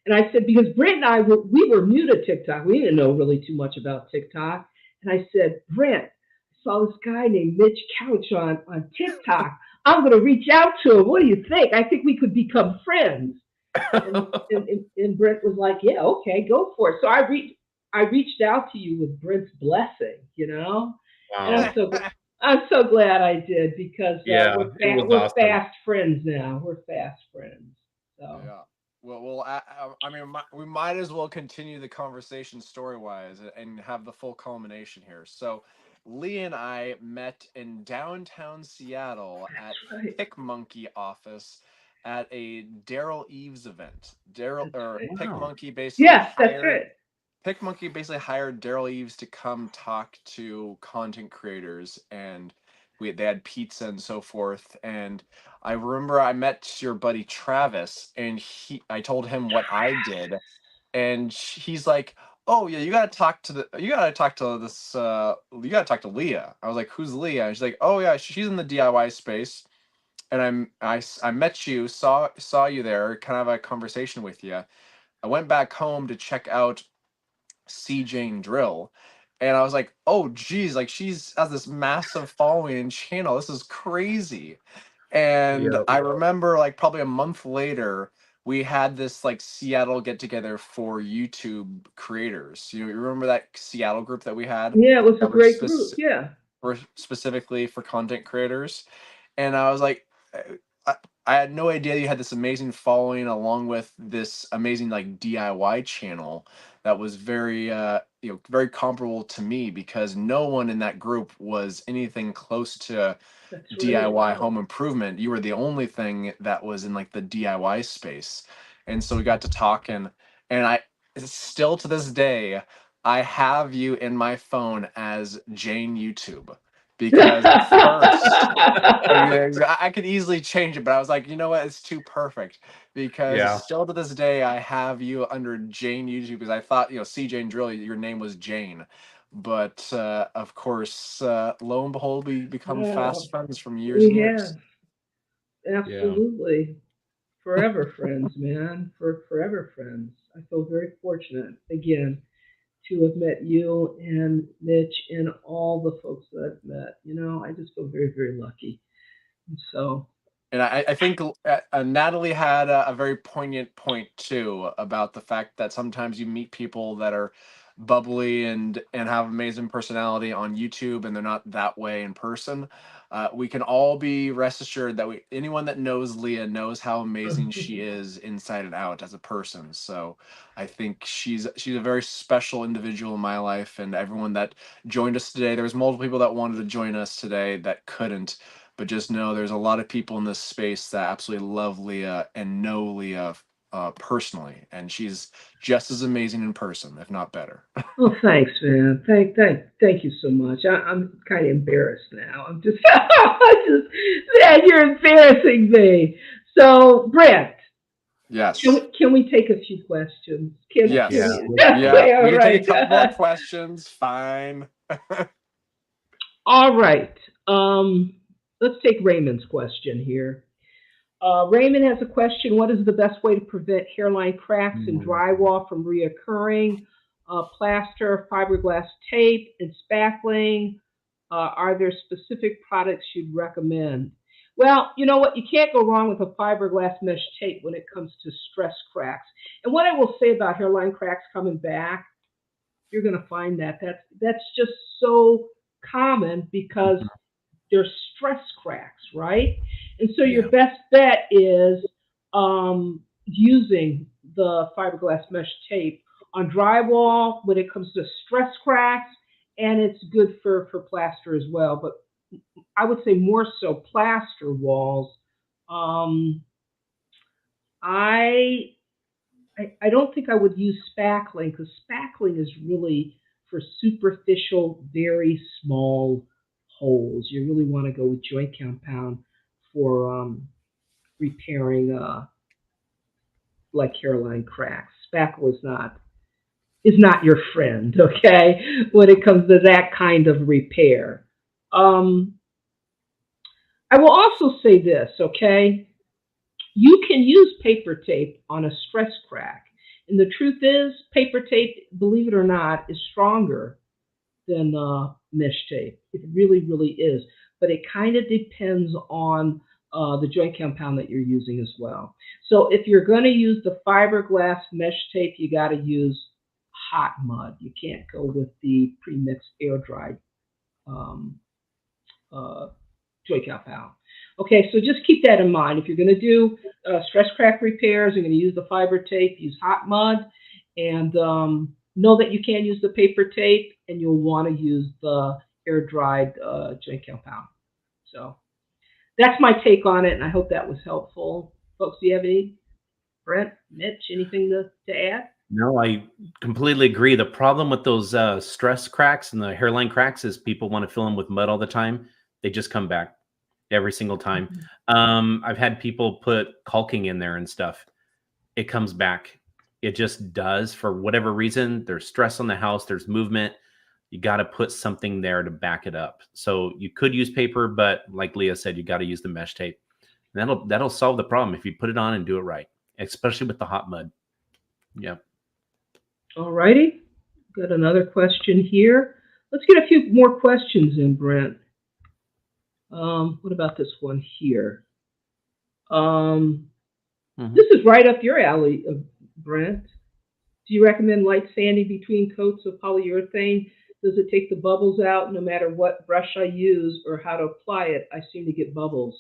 and I said, because Brent and I we were new to TikTok. We didn't know really too much about TikTok. And I said, Brent, I saw this guy named Mitch Couch on TikTok. I'm going to reach out to him. What do you think? I think we could become friends. And Brent was like, yeah, okay, go for it. So I reached out to you with Brent's blessing, you know? Wow. And I'm so glad I did, because we're awesome. fast friends now. We're fast friends. So. Yeah. Well, I mean, we might as well continue the conversation story-wise and have the full culmination here. So, Lee and I met in downtown Seattle at Pick Monkey office at a Daryl Eves event. Pick Monkey basically Pick Monkey basically hired Daryl Eves to come talk to content creators, and they had pizza and so forth. And I remember I met your buddy Travis, and I told him what I did, and he's like, "Oh yeah, you gotta talk to Leah." I was like, "Who's Leah?" And she's like, "Oh yeah, she's in the DIY space." And I met you, saw you there, kind of a conversation with you. I went back home to check out C. Jane Drill, and I was like, oh geez, like she's has this massive following and channel. This is crazy. And I remember like probably a month later, we had this like Seattle get together for YouTube creators. You remember that Seattle group that we had? Yeah, it was a great group. Yeah. For specifically for content creators. And I was like, I had no idea you had this amazing following, along with this amazing like DIY channel that was very very comparable to me, because no one in that group was anything close to DIY home improvement. You were the only thing that was in like the DIY space. And so we got to talking, and I still to this day I have you in my phone as Jane YouTube. Because at first, I could easily change it, but I was like, you know what? It's too perfect. Because still to this day, I have you under Jane YouTube, because I thought, C. Jane Drill, your name was Jane. But of course, lo and behold, we become fast friends from years and years. Absolutely. Forever friends, man. Forever friends. I feel very fortunate, again, to have met you and Mitch and all the folks that I've met. I just feel very, very lucky. And so. And I think Natalie had a very poignant point too, about the fact that sometimes you meet people that are bubbly and have amazing personality on YouTube, and they're not that way in person. We can all be rest assured that anyone that knows Leah knows how amazing she is inside and out as a person. So I think she's a very special individual in my life, and everyone that joined us today. There was multiple people that wanted to join us today that couldn't. But just know there's a lot of people in this space that absolutely love Leah and know Leah personally, and she's just as amazing in person, if not better. Well, thanks, man. Thank you so much. I'm kind of embarrassed now. I'm just, man, you're embarrassing me. So, Brent. Yes. Can we take a few questions? Yes. We can take a couple more questions. Fine. All right. Let's take Raymond's question here. Raymond has a question. What is the best way to prevent hairline cracks and drywall from reoccurring? Plaster, fiberglass tape, and spackling. Are there specific products you'd recommend? Well, you know what? You can't go wrong with a fiberglass mesh tape when it comes to stress cracks. And what I will say about hairline cracks coming back, you're going to find that's just so common because they're stress cracks, right? And so your best bet is using the fiberglass mesh tape on drywall when it comes to stress cracks, and it's good for plaster as well. But I would say more so plaster walls. I don't think I would use spackling, because spackling is really for superficial, very small holes. You really want to go with joint compound for repairing like hairline cracks. Spackle is not your friend, okay, when it comes to that kind of repair. I will also say this, okay? You can use paper tape on a stress crack. And the truth is, paper tape, believe it or not, is stronger than mesh tape. It really, really is. But it kind of depends on the joint compound that you're using as well. So if you're going to use the fiberglass mesh tape, you got to use hot mud. You can't go with the pre-mixed air-dried joint compound. Okay, so just keep that in mind. If you're going to do stress crack repairs, you're going to use the fiber tape, use hot mud, and know that you can use the paper tape, and you'll want to use the air-dried joint compound. So that's my take on it, and I hope that was helpful. Folks, do you have any? Brent, Mitch, anything to add? No, I completely agree. The problem with those stress cracks and the hairline cracks is people want to fill them with mud all the time. They just come back every single time. I've had people put caulking in there and stuff. It comes back. It just does for whatever reason. There's stress on the house. There's movement. You got to put something there to back it up. So you could use paper, but like Leah said, you got to use the mesh tape. And that'll solve the problem if you put it on and do it right, especially with the hot mud. Yeah. All righty. Got another question here. Let's get a few more questions in, Brent. What about this one here? This is right up your alley, Brent. Do you recommend light sanding between coats of polyurethane? Does it take the bubbles out no matter what brush I use or how to apply it? I seem to get bubbles.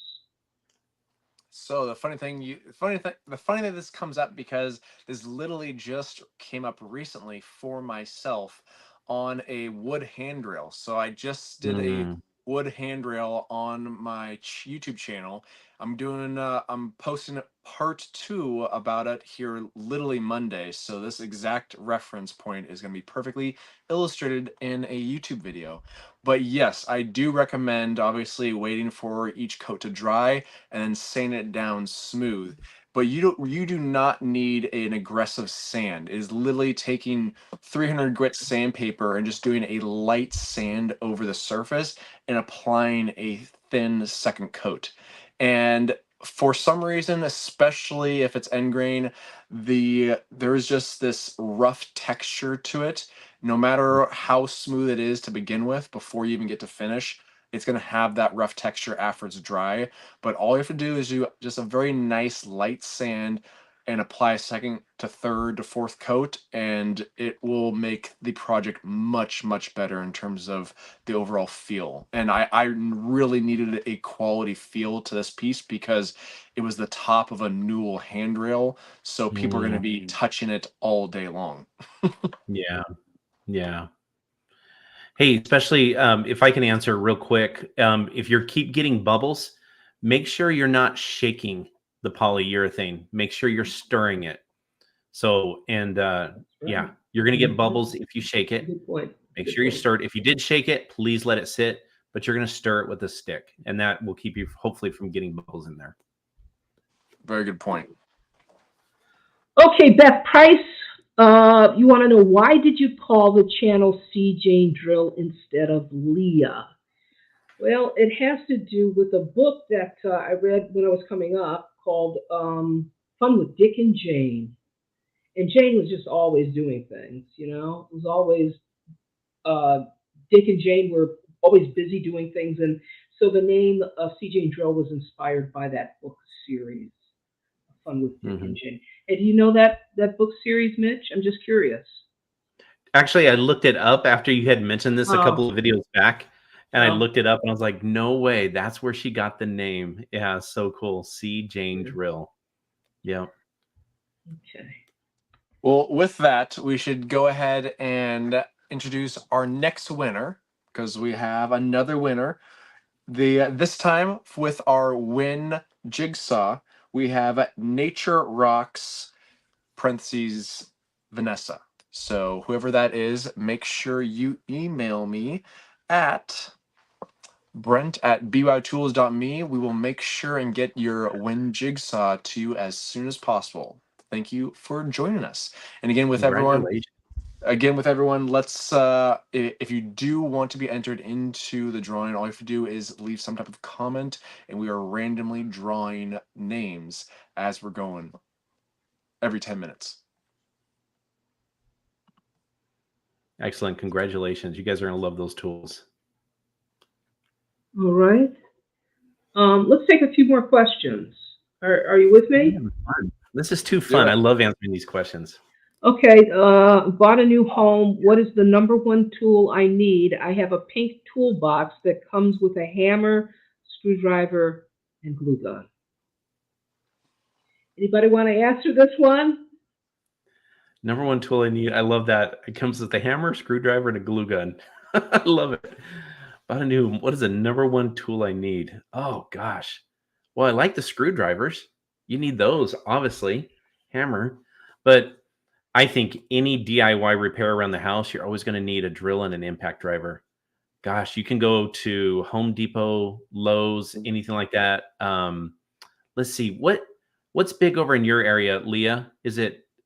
So the funny thing this comes up because this literally just came up recently for myself on a wood handrail. So I just did a wood handrail on my YouTube channel. I'm posting part 2 about it here literally Monday. So this exact reference point is going to be perfectly illustrated in a YouTube video. But yes, I do recommend obviously waiting for each coat to dry and then sanding it down smooth. But you do not need an aggressive sand. It is literally taking 300 grit sandpaper and just doing a light sand over the surface and applying a thin second coat. And for some reason, especially if it's end grain, there's just this rough texture to it. No matter how smooth it is to begin with, before you even get to finish, it's going to have that rough texture after it's dry. But all you have to do is do just a very nice light sand and apply a second to third to fourth coat, and it will make the project much, much better in terms of the overall feel. And I really needed a quality feel to this piece because it was the top of a newel handrail, so people are going to be touching it all day long. Yeah. Hey, especially if I can answer real quick, if you keep getting bubbles, make sure you're not shaking the polyurethane. Make sure you're stirring it. So, and yeah, you're going to get bubbles if you shake it. Good point. Make sure you stir it. If you did shake it, please let it sit, but you're going to stir it with a stick, and that will keep you hopefully from getting bubbles in there. Very good point. Okay, Beth Price, you want to know, why did you call the channel C. Jane Drill instead of Leah? Well, it has to do with a book that I read when I was coming up called Fun with Dick and Jane. And Jane was just always doing things, you know. It was always, Dick and Jane were always busy doing things. And so the name of C. Jane Drill was inspired by that book series, Fun with Dick and Jane. And do you know that book series, Mitch? I'm just curious. Actually, I looked it up after you had mentioned this a couple of videos back. And I looked it up and I was like, no way. That's where she got the name. Yeah, so cool. C. Jane Drill. Yeah. Okay. Well, with that, we should go ahead and introduce our next winner, because we have another winner. This time with our Win Jigsaw, we have Nature Rocks parentheses Vanessa. So whoever that is, make sure you email me at brent@bytools.me. We will make sure and get your wind jigsaw to you as soon as possible. Thank you for joining us. And again, with everyone, let's if you do want to be entered into the drawing, all you have to do is leave some type of comment, and we are randomly drawing names as we're going every 10 minutes. Excellent. Congratulations. You guys are going to love those tools. All right. Let's take a few more questions. Are you with me? This is too fun. I love answering these questions. Okay. Bought a new home. What is the #1 tool I need? I have a pink toolbox that comes with a hammer, screwdriver, and glue gun. Anybody want to answer this one? #1 tool I need. I love that. It comes with a hammer, screwdriver, and a glue gun. I love it. What is the #1 tool I need? Oh, gosh. Well, I like the screwdrivers. You need those, obviously. Hammer. But I think any DIY repair around the house, you're always going to need a drill and an impact driver. Gosh, you can go to Home Depot, Lowe's, anything like that. Let's see. What's big over in your area, Leah?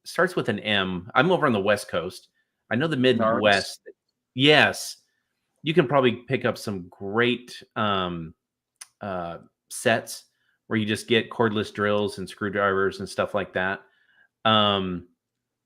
Starts with an M. I'm over on the West Coast. I know the Midwest. Yes. You can probably pick up some great sets where you just get cordless drills and screwdrivers and stuff like that.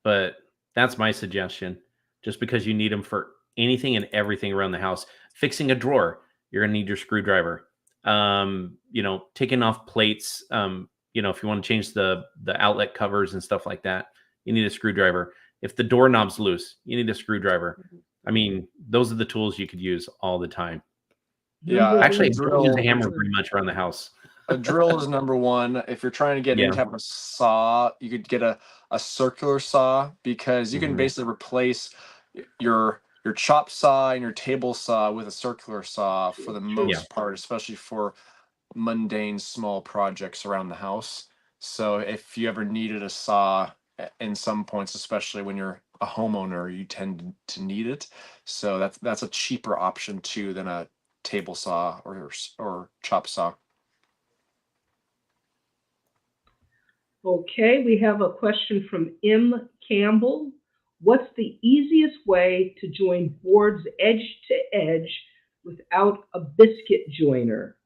But that's my suggestion, just because you need them for anything and everything around the house. Fixing a drawer, you're going to need your screwdriver. Taking off plates, if you want to change the outlet covers and stuff like that, you need a screwdriver. If the doorknob's loose, you need a screwdriver. I mean, those are the tools you could use all the time. Yeah, actually, I don't use a hammer pretty much around the house. A drill is #1. If you're trying to get any type of saw, you could get a circular saw, because you can basically replace your chop saw and your table saw with a circular saw for the most part, especially for mundane small projects around the house. So if you ever needed a saw in some points, especially when you're a homeowner, you tend to need it. So that's a cheaper option too than a table saw or chop saw. Okay, we have a question from M. Campbell. What's the easiest way to join boards edge to edge without a biscuit joiner?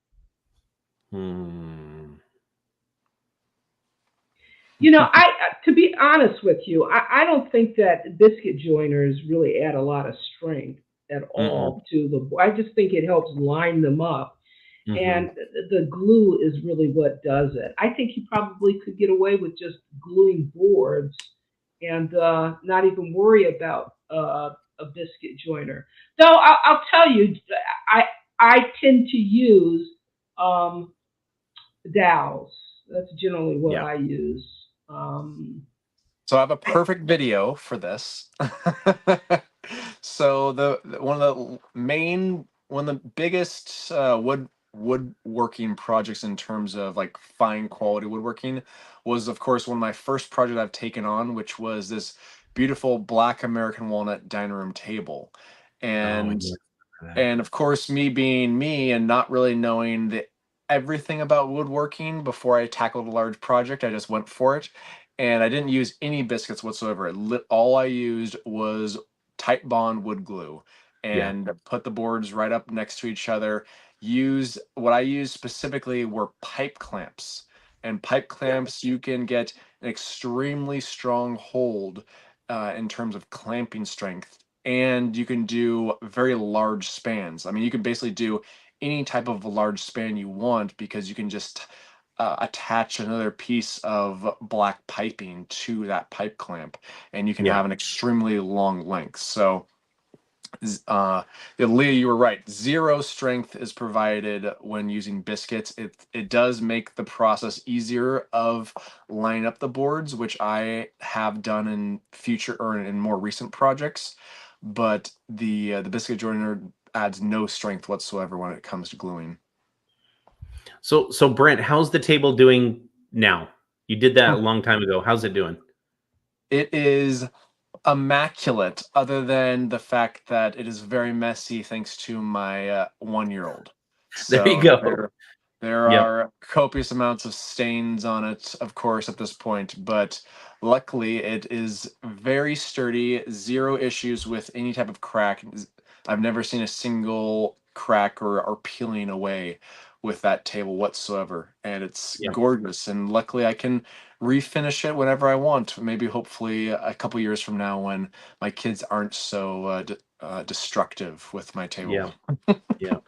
To be honest with you, I don't think that biscuit joiners really add a lot of strength at all to the board. I just think it helps line them up. And the glue is really what does it. I think you probably could get away with just gluing boards and not even worry about a biscuit joiner. Though I'll tell you, I tend to use dowels. That's generally what I use. So I have a perfect video for this. So one of the biggest woodworking projects in terms of like fine quality woodworking was, of course, one of my first projects I've taken on, which was this beautiful black American walnut dining room table. And of course, me being me and not really knowing everything about woodworking before I tackled a large project, I just went for it. And I didn't use any biscuits whatsoever. All I used was tight bond wood glue and put the boards right up next to each other. What I used specifically were pipe clamps. And pipe clamps, you can get an extremely strong hold in terms of clamping strength. And you can do very large spans. I mean, you can basically do any type of large span you want, because you can just attach another piece of black piping to that pipe clamp, and you can have an extremely long length. So Leah, you were right. Zero strength is provided when using biscuits. It does make the process easier of lining up the boards, which I have done in future or in more recent projects. But the biscuit joiner adds no strength whatsoever when it comes to gluing. So Brent, how's the table doing now? You did that a long time ago. How's it doing? It is immaculate, other than the fact that it is very messy thanks to my 1-year-old. There you So go. there Yep. are copious amounts of stains on it, of course, at this point, but luckily it is very sturdy, zero issues with any type of crack. I've never seen a single crack or peeling away with that table whatsoever, and it's Yeah. gorgeous. And luckily I can refinish it whenever I want, maybe hopefully a couple years from now when my kids aren't so destructive with my table. Yeah. Yeah.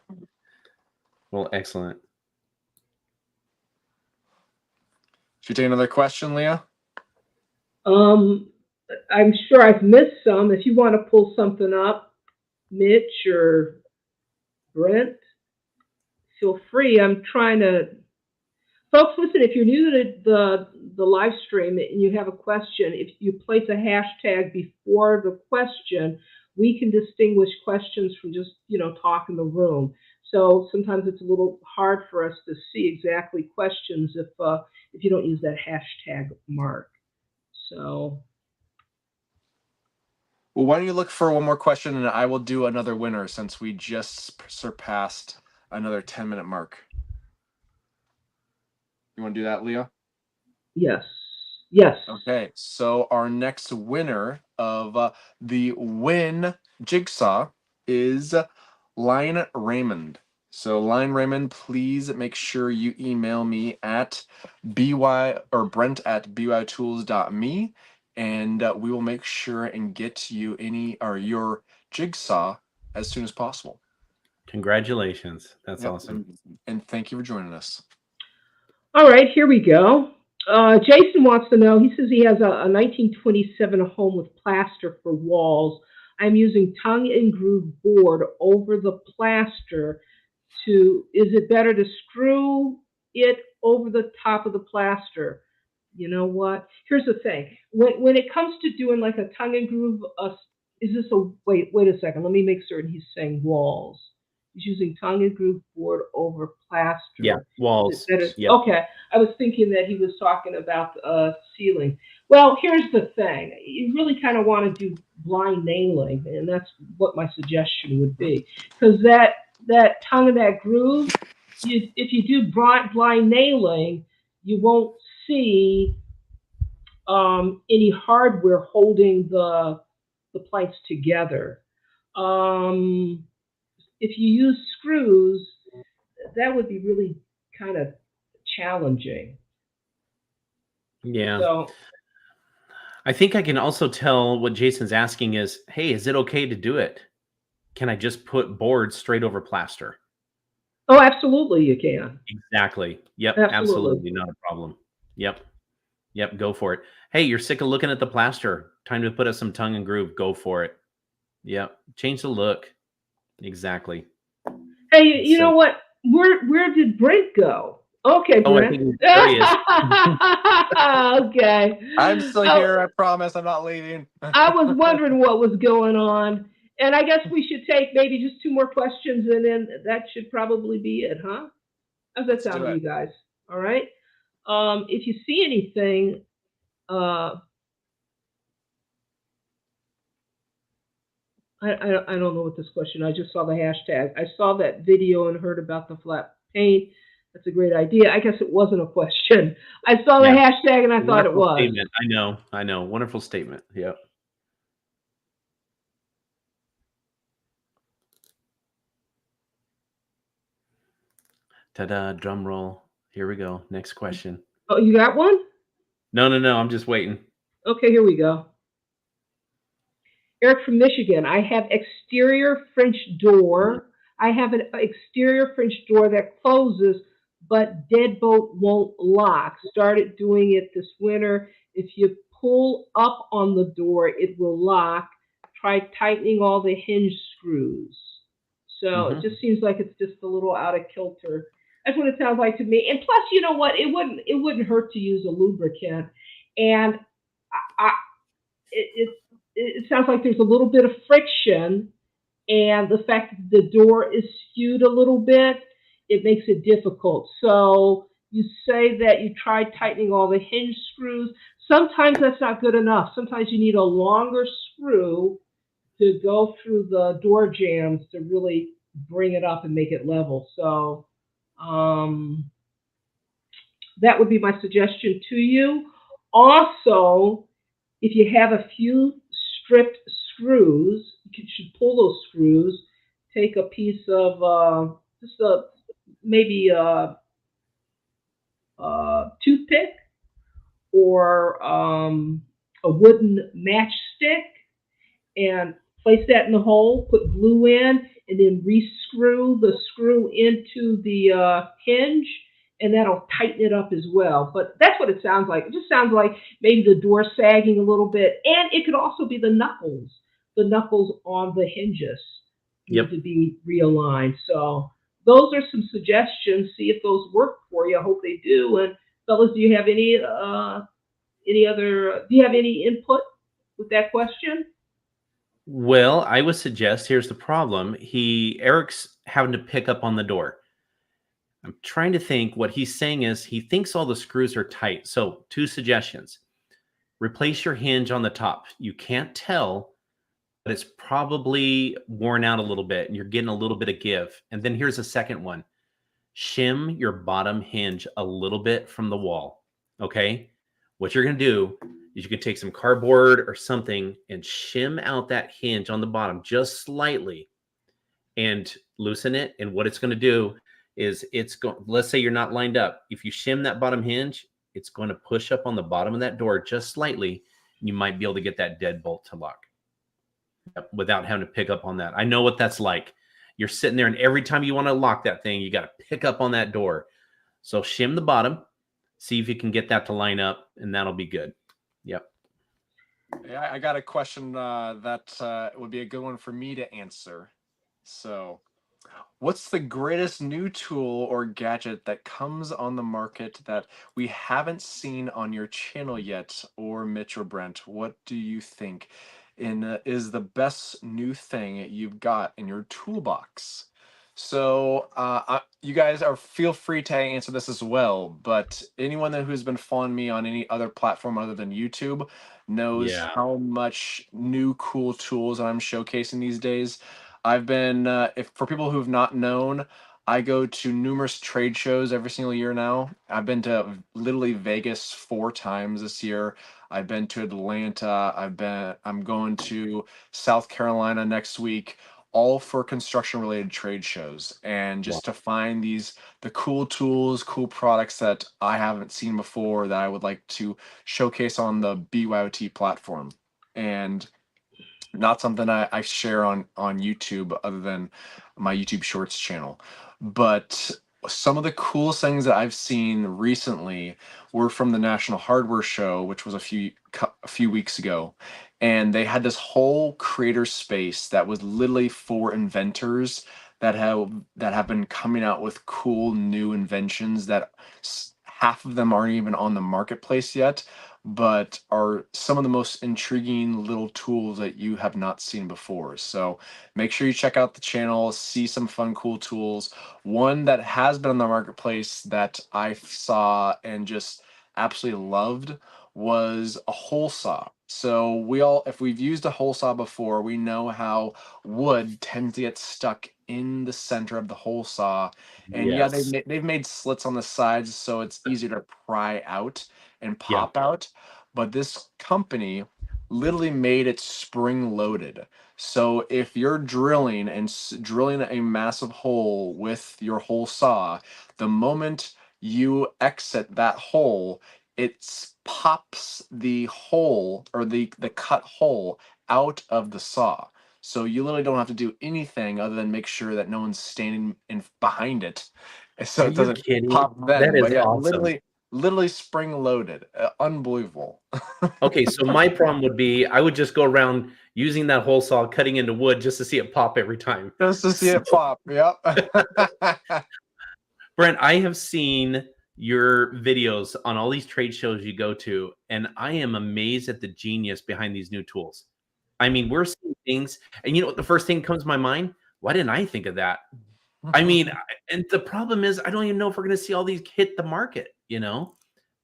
Well, excellent. Should we take another question, Leah? I'm sure I've missed some. If you want to pull something up, Mitch or Brent, feel free. I'm trying to, folks, listen, if you're new to the live stream and you have a question, if you place a hashtag before the question, we can distinguish questions from just, talk in the room. So sometimes it's a little hard for us to see exactly questions if you don't use that hashtag mark. So. Well, why don't you look for one more question and I will do another winner since we just surpassed another 10-minute mark. You want to do that, Leah? Yes. Yes. Okay, so our next winner of the Win Jigsaw is Lion Raymond. So Lion Raymond, please make sure you email me at brent@byotools.me, and we will make sure and get you your jigsaw as soon as possible. Congratulations. That's awesome. And thank you for joining us. All right, here we go. Jason wants to know, he says he has a 1927 home with plaster for walls. I'm using tongue and groove board over the plaster is it better to screw it over the top of the plaster? You know what? Here's the thing. When it comes to doing like a tongue and groove, is this wait a second. Let me make certain he's saying walls. He's using tongue and groove board over plaster. Yeah, walls. Yep. Okay. I was thinking that he was talking about ceiling. Well, here's the thing. You really kind of want to do blind nailing, and that's what my suggestion would be. Because that tongue and that groove, if you do blind nailing, you won't see any hardware holding the planks together. If you use screws, that would be really kind of challenging. Yeah. So I think I can also tell what Jason's asking is, hey, is it okay to do it? Can I just put board straight over plaster? Oh, absolutely, you can. Exactly. Yep. Absolutely not a problem. Yep. Go for it. Hey, you're sick of looking at the plaster. Time to put up some tongue and groove. Go for it. Yep. Change the look. Exactly. Hey, you know what? Where did Brent go? Okay, Brent. Oh, there he is. Okay. I'm still here. I promise I'm not leaving. I was wondering what was going on. And I guess we should take maybe just 2 more questions, and then that should probably be it, huh? How's that sound to you guys? All right. If you see anything, I don't know what this question. I just saw the hashtag. I saw that video and heard about the flat paint. That's a great idea. I guess it wasn't a question. I saw the hashtag and I thought it was. Statement. I know. Wonderful statement. Yep. Ta-da, drum roll. Here we go. Next question. Oh, you got one? No. I'm just waiting. Okay, here we go. Eric from Michigan. I have exterior French door. I have an exterior French door that closes, but deadbolt won't lock. Started doing it this winter. If you pull up on the door, it will lock. Try tightening all the hinge screws. So it just seems like it's just a little out of kilter. That's what it sounds like to me. And plus, you know what? It wouldn't hurt to use a lubricant. And it sounds like there's a little bit of friction, and the fact that the door is skewed a little bit, it makes it difficult. So you say that you tried tightening all the hinge screws. Sometimes that's not good enough. Sometimes you need a longer screw to go through the door jambs to really bring it up and make it level. So that would be my suggestion to you. Also, if you have a few stripped screws, you should pull those screws. Take a piece of maybe a toothpick or a wooden matchstick and place that in the hole, put glue in, and then re-screw the screw into the hinge, and that'll tighten it up as well. But that's what it sounds like. It just sounds like maybe the door sagging a little bit, and it could also be the knuckles on the hinges need to be realigned. So those are some suggestions. See if those work for you. I hope they do. And fellas, do you have any input with that question? Well, I would suggest, here's the problem. Eric's having to pick up on the door. I'm trying to think. What he's saying is he thinks all the screws are tight. So 2 suggestions. Replace your hinge on the top. You can't tell, but it's probably worn out a little bit and you're getting a little bit of give. And then here's a second one. Shim your bottom hinge a little bit from the wall. Okay? What you're going to do is you can take some cardboard or something and shim out that hinge on the bottom just slightly and loosen it. And what it's going to do is let's say you're not lined up. If you shim that bottom hinge, it's going to push up on the bottom of that door just slightly. And you might be able to get that deadbolt to lock without having to pick up on that. I know what that's like. You're sitting there and every time you want to lock that thing, you got to pick up on that door. So shim the bottom, see if you can get that to line up, and that'll be good. Yep. Yeah, I got a question that would be a good one for me to answer. So, what's the greatest new tool or gadget that comes on the market that we haven't seen on your channel yet, or Mitch or Brent? What do you think is the best new thing you've got in your toolbox? So you guys feel free to answer this as well, but anyone who's been following me on any other platform other than YouTube knows how much new cool tools I'm showcasing these days. I've been, for people who have not known, I go to numerous trade shows every single year now. I've been to literally Vegas 4 times this year. I've been to Atlanta. I'm going to South Carolina next week, all for construction related trade shows, and just to find the cool tools, cool products that I haven't seen before that I would like to showcase on the BYOT platform. And not something I share on YouTube other than my YouTube Shorts channel. But some of the coolest things that I've seen recently were from the National Hardware Show, which was a few weeks ago. And they had this whole creator space that was literally for inventors that have been coming out with cool new inventions that half of them aren't even on the marketplace yet, but are some of the most intriguing little tools that you have not seen before. So make sure you check out the channel, see some fun, cool tools. One that has been on the marketplace that I saw and just absolutely loved was a hole saw. So if we've used a hole saw before, we know how wood tends to get stuck in the center of the hole saw. And they've made slits on the sides so it's easier to pry out and pop out. But this company literally made it spring loaded. So if you're drilling a massive hole with your hole saw, the moment you exit that hole, it pops the hole or the cut hole out of the saw. So you literally don't have to do anything other than make sure that no one's standing behind it, so it doesn't pop then. That is awesome. Literally spring loaded. Unbelievable. Okay, so my problem would be I would just go around using that hole saw, cutting into wood just to see it pop every time. Just to see it pop. Yep. Brent, I have seen your videos on all these trade shows you go to, and I am amazed at the genius behind these new tools. I mean, we're seeing things, and the first thing that comes to my mind, why didn't I think of that? I mean, and the problem is, I don't even know if we're going to see all these hit the market,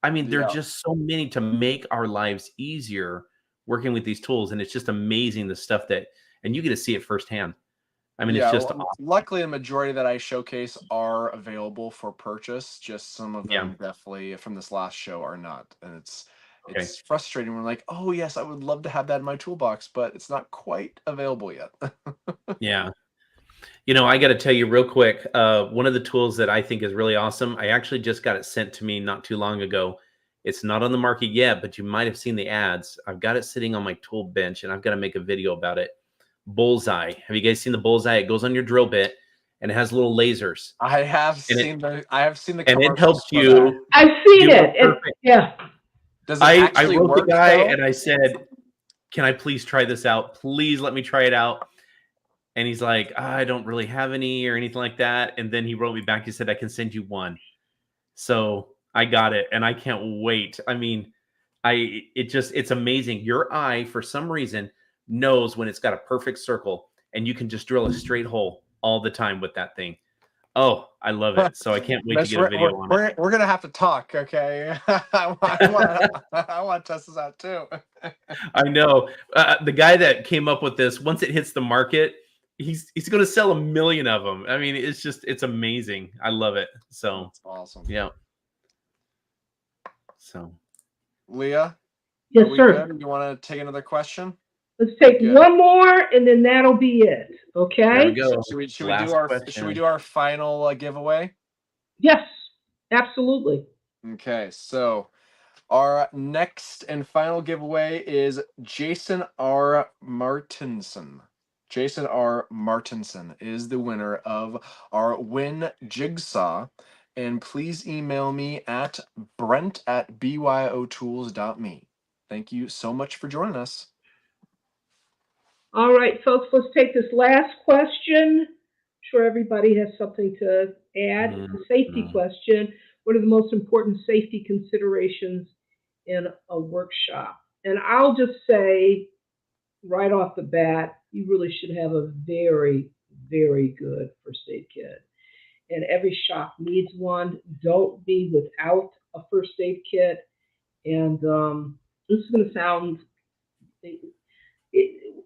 I mean, there are just so many to make our lives easier working with these tools. And it's just amazing the stuff and you get to see it firsthand. I mean, it's just awesome. Luckily, the majority that I showcase are available for purchase. Just some of them definitely from this last show are not. And it's frustrating. We're like, oh, yes, I would love to have that in my toolbox, but it's not quite available yet. Yeah. I got to tell you real quick, one of the tools that I think is really awesome, I actually just got it sent to me not too long ago. It's not on the market yet, but you might have seen the ads. I've got it sitting on my tool bench, and I've got to make a video about it. Bullseye. Have you guys seen the Bullseye? It goes on your drill bit, and it has little lasers. I have seen the and it helps you. I've seen it. Yeah. Does it actually I wrote work, the guy, though? and I said, "Can I please try this out? Please let me try it out." And he's like, I don't really have any or anything like that. And then he wrote me back. He said, I can send you one. So I got it, and I can't wait. I mean, it's amazing. Your eye, for some reason, knows when it's got a perfect circle, and you can just drill a straight hole all the time with that thing. Oh, I love it. So I can't wait to get a video on it. We're going to have to talk, okay? I want to test this out too. I know. The guy that came up with this, once it hits the market, he's going to sell 1 million of them. I mean, it's amazing. I love it. So that's awesome. Yeah. So, Leah? Yes, sir. Good? You want to take another question? Let's take one more, and then that'll be it. Okay. There we go. So should we do our final giveaway? Yes, absolutely. Okay. So our next and final giveaway is Jason R. Martinson. Jason R. Martinson is the winner of our Win Jigsaw. And please email me at brent@byotools.me. Thank you so much for joining us. All right, folks, let's take this last question. I'm sure everybody has something to add. It's a safety question. What are the most important safety considerations in a workshop? And I'll just say right off the bat, you really should have a very, very good first aid kit. And every shop needs one. Don't be without a first aid kit. And this is going to sound...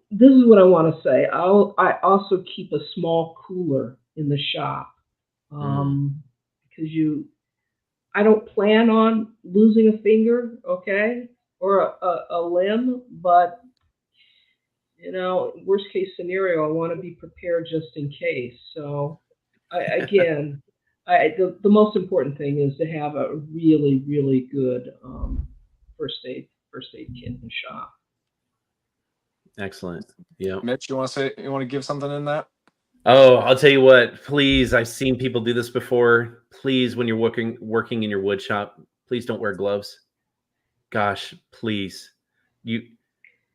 this is what I want to say. I also keep a small cooler in the shop because I don't plan on losing a finger, okay, or a limb, but worst case scenario, I want to be prepared just in case. So the most important thing is to have a really, really good first aid kit in the shop. Excellent. Yeah. Mitch, you want to give something in that? Oh, I'll tell you what, please. I've seen people do this before. Please, when you're working in your wood shop, please don't wear gloves. Gosh, please. You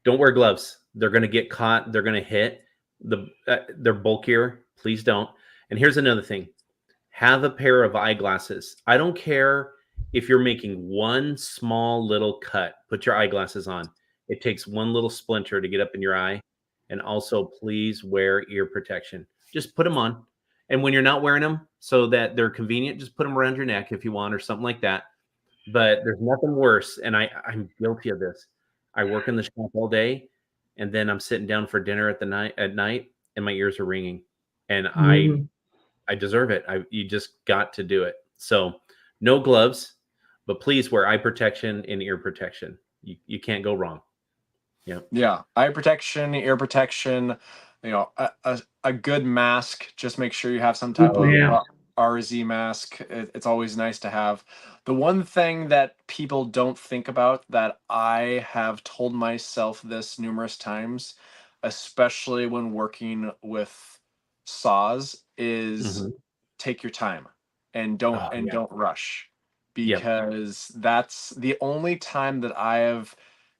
don't wear gloves. They're going to get caught. They're going to hit. They're bulkier. Please don't. And here's another thing. Have a pair of eyeglasses. I don't care if you're making one small little cut. Put your eyeglasses on. It takes one little splinter to get up in your eye. And also, please wear ear protection. Just put them on. And when you're not wearing them so that they're convenient, just put them around your neck if you want or something like that. But there's nothing worse. And I'm guilty of this. I work in the shop all day, and then I'm sitting down for dinner at night, and my ears are ringing. And I deserve it. You just got to do it. So no gloves, but please wear eye protection and ear protection. You can't go wrong. Yeah. Eye protection, ear protection, a good mask. Just make sure you have some type of RZ mask. It's always nice to have. The one thing that people don't think about that I have told myself this numerous times, especially when working with saws, is take your time and don't rush, because that's the only time that I have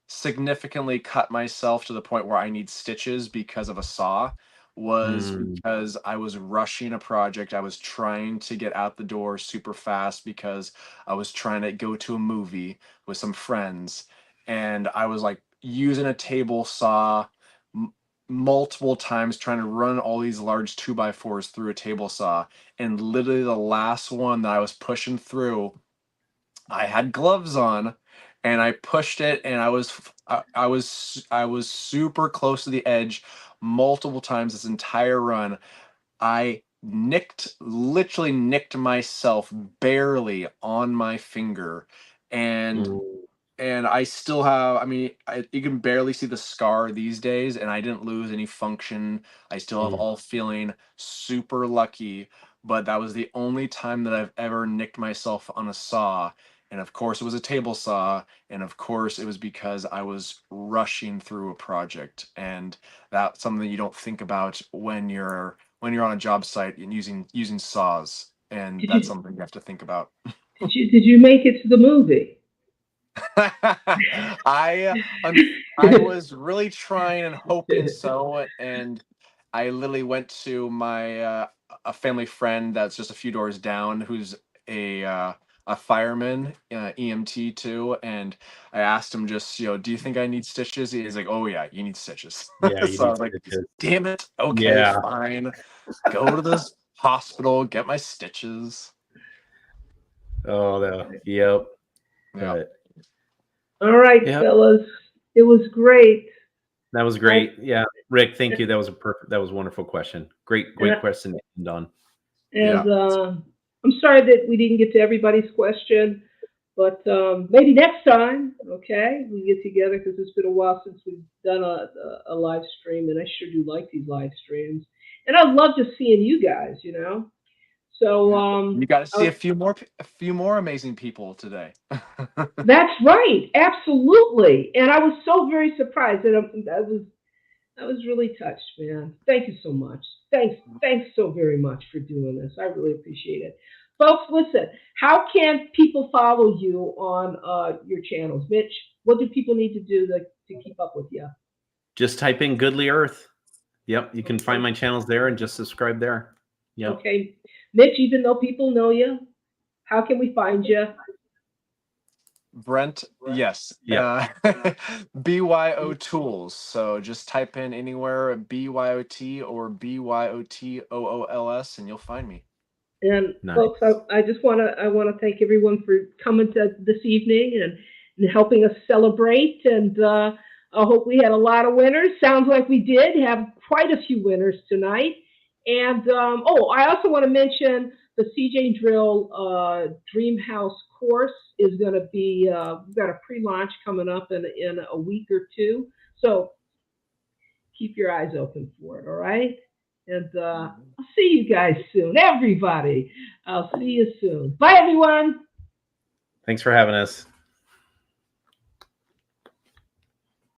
significantly cut myself to the point where I need stitches because of a saw was because I was rushing a project. I was trying to get out the door super fast because I was trying to go to a movie with some friends, and I was like using a table saw, multiple times trying to run all these large 2x4s through a table saw, and literally the last one that I was pushing through, I had gloves on, and I pushed it, and I was super close to the edge multiple times this entire run. I literally nicked myself barely on my finger, and I still have, I mean, you can barely see the scar these days, and I didn't lose any function. I still have all feeling super lucky, but that was the only time that I've ever nicked myself on a saw. And of course, it was a table saw, and of course, it was because I was rushing through a project, and that's something you don't think about when you're on a job site and using saws, and that's something you have to think about. Did you make it to the movie? I was really trying and hoping so, and I literally went to my a family friend that's just a few doors down, who's a fireman, EMT too, and I asked him just, do you think I need stitches? He's like, oh yeah, you need stitches. Yeah, So I was like, stitches. damn it, okay, Yeah. fine, go to this hospital, get my stitches. Oh, no. Yep. Yeah. All right, fellas. It was great. That was great. Yeah. Rick, thank you. That was a wonderful question. Great question to end on. And I'm sorry that we didn't get to everybody's question, but maybe next time, okay, we get together, because it's been a while since we've done a live stream, and I sure do like these live streams. And I love just seeing you guys, So you got to see a few more amazing people today. That's right, absolutely. And I was so very surprised, and I was really touched, man. Thank you so much. Thanks so very much for doing this. I really appreciate it. Folks, listen, how can people follow you on your channels? Mitch, what do people need to do to keep up with you? Just type in Goodlyearth. Yep, you can find my channels there and just subscribe there. Yep. Okay. Mitch, even though people know you, how can we find you? Brent, yes. Yeah. BYO tools. So just type in anywhere BYOT or BYOTOOLS and you'll find me. And folks, I want to thank everyone for coming to this evening and helping us celebrate. And I hope we had a lot of winners. Sounds like we did have quite a few winners tonight. And I also want to mention the CJ Drill Dream House course is going to be, we've got a pre-launch coming up in a week or two. So keep your eyes open for it, all right? And I'll see you guys soon, everybody. I'll see you soon. Bye, everyone. Thanks for having us.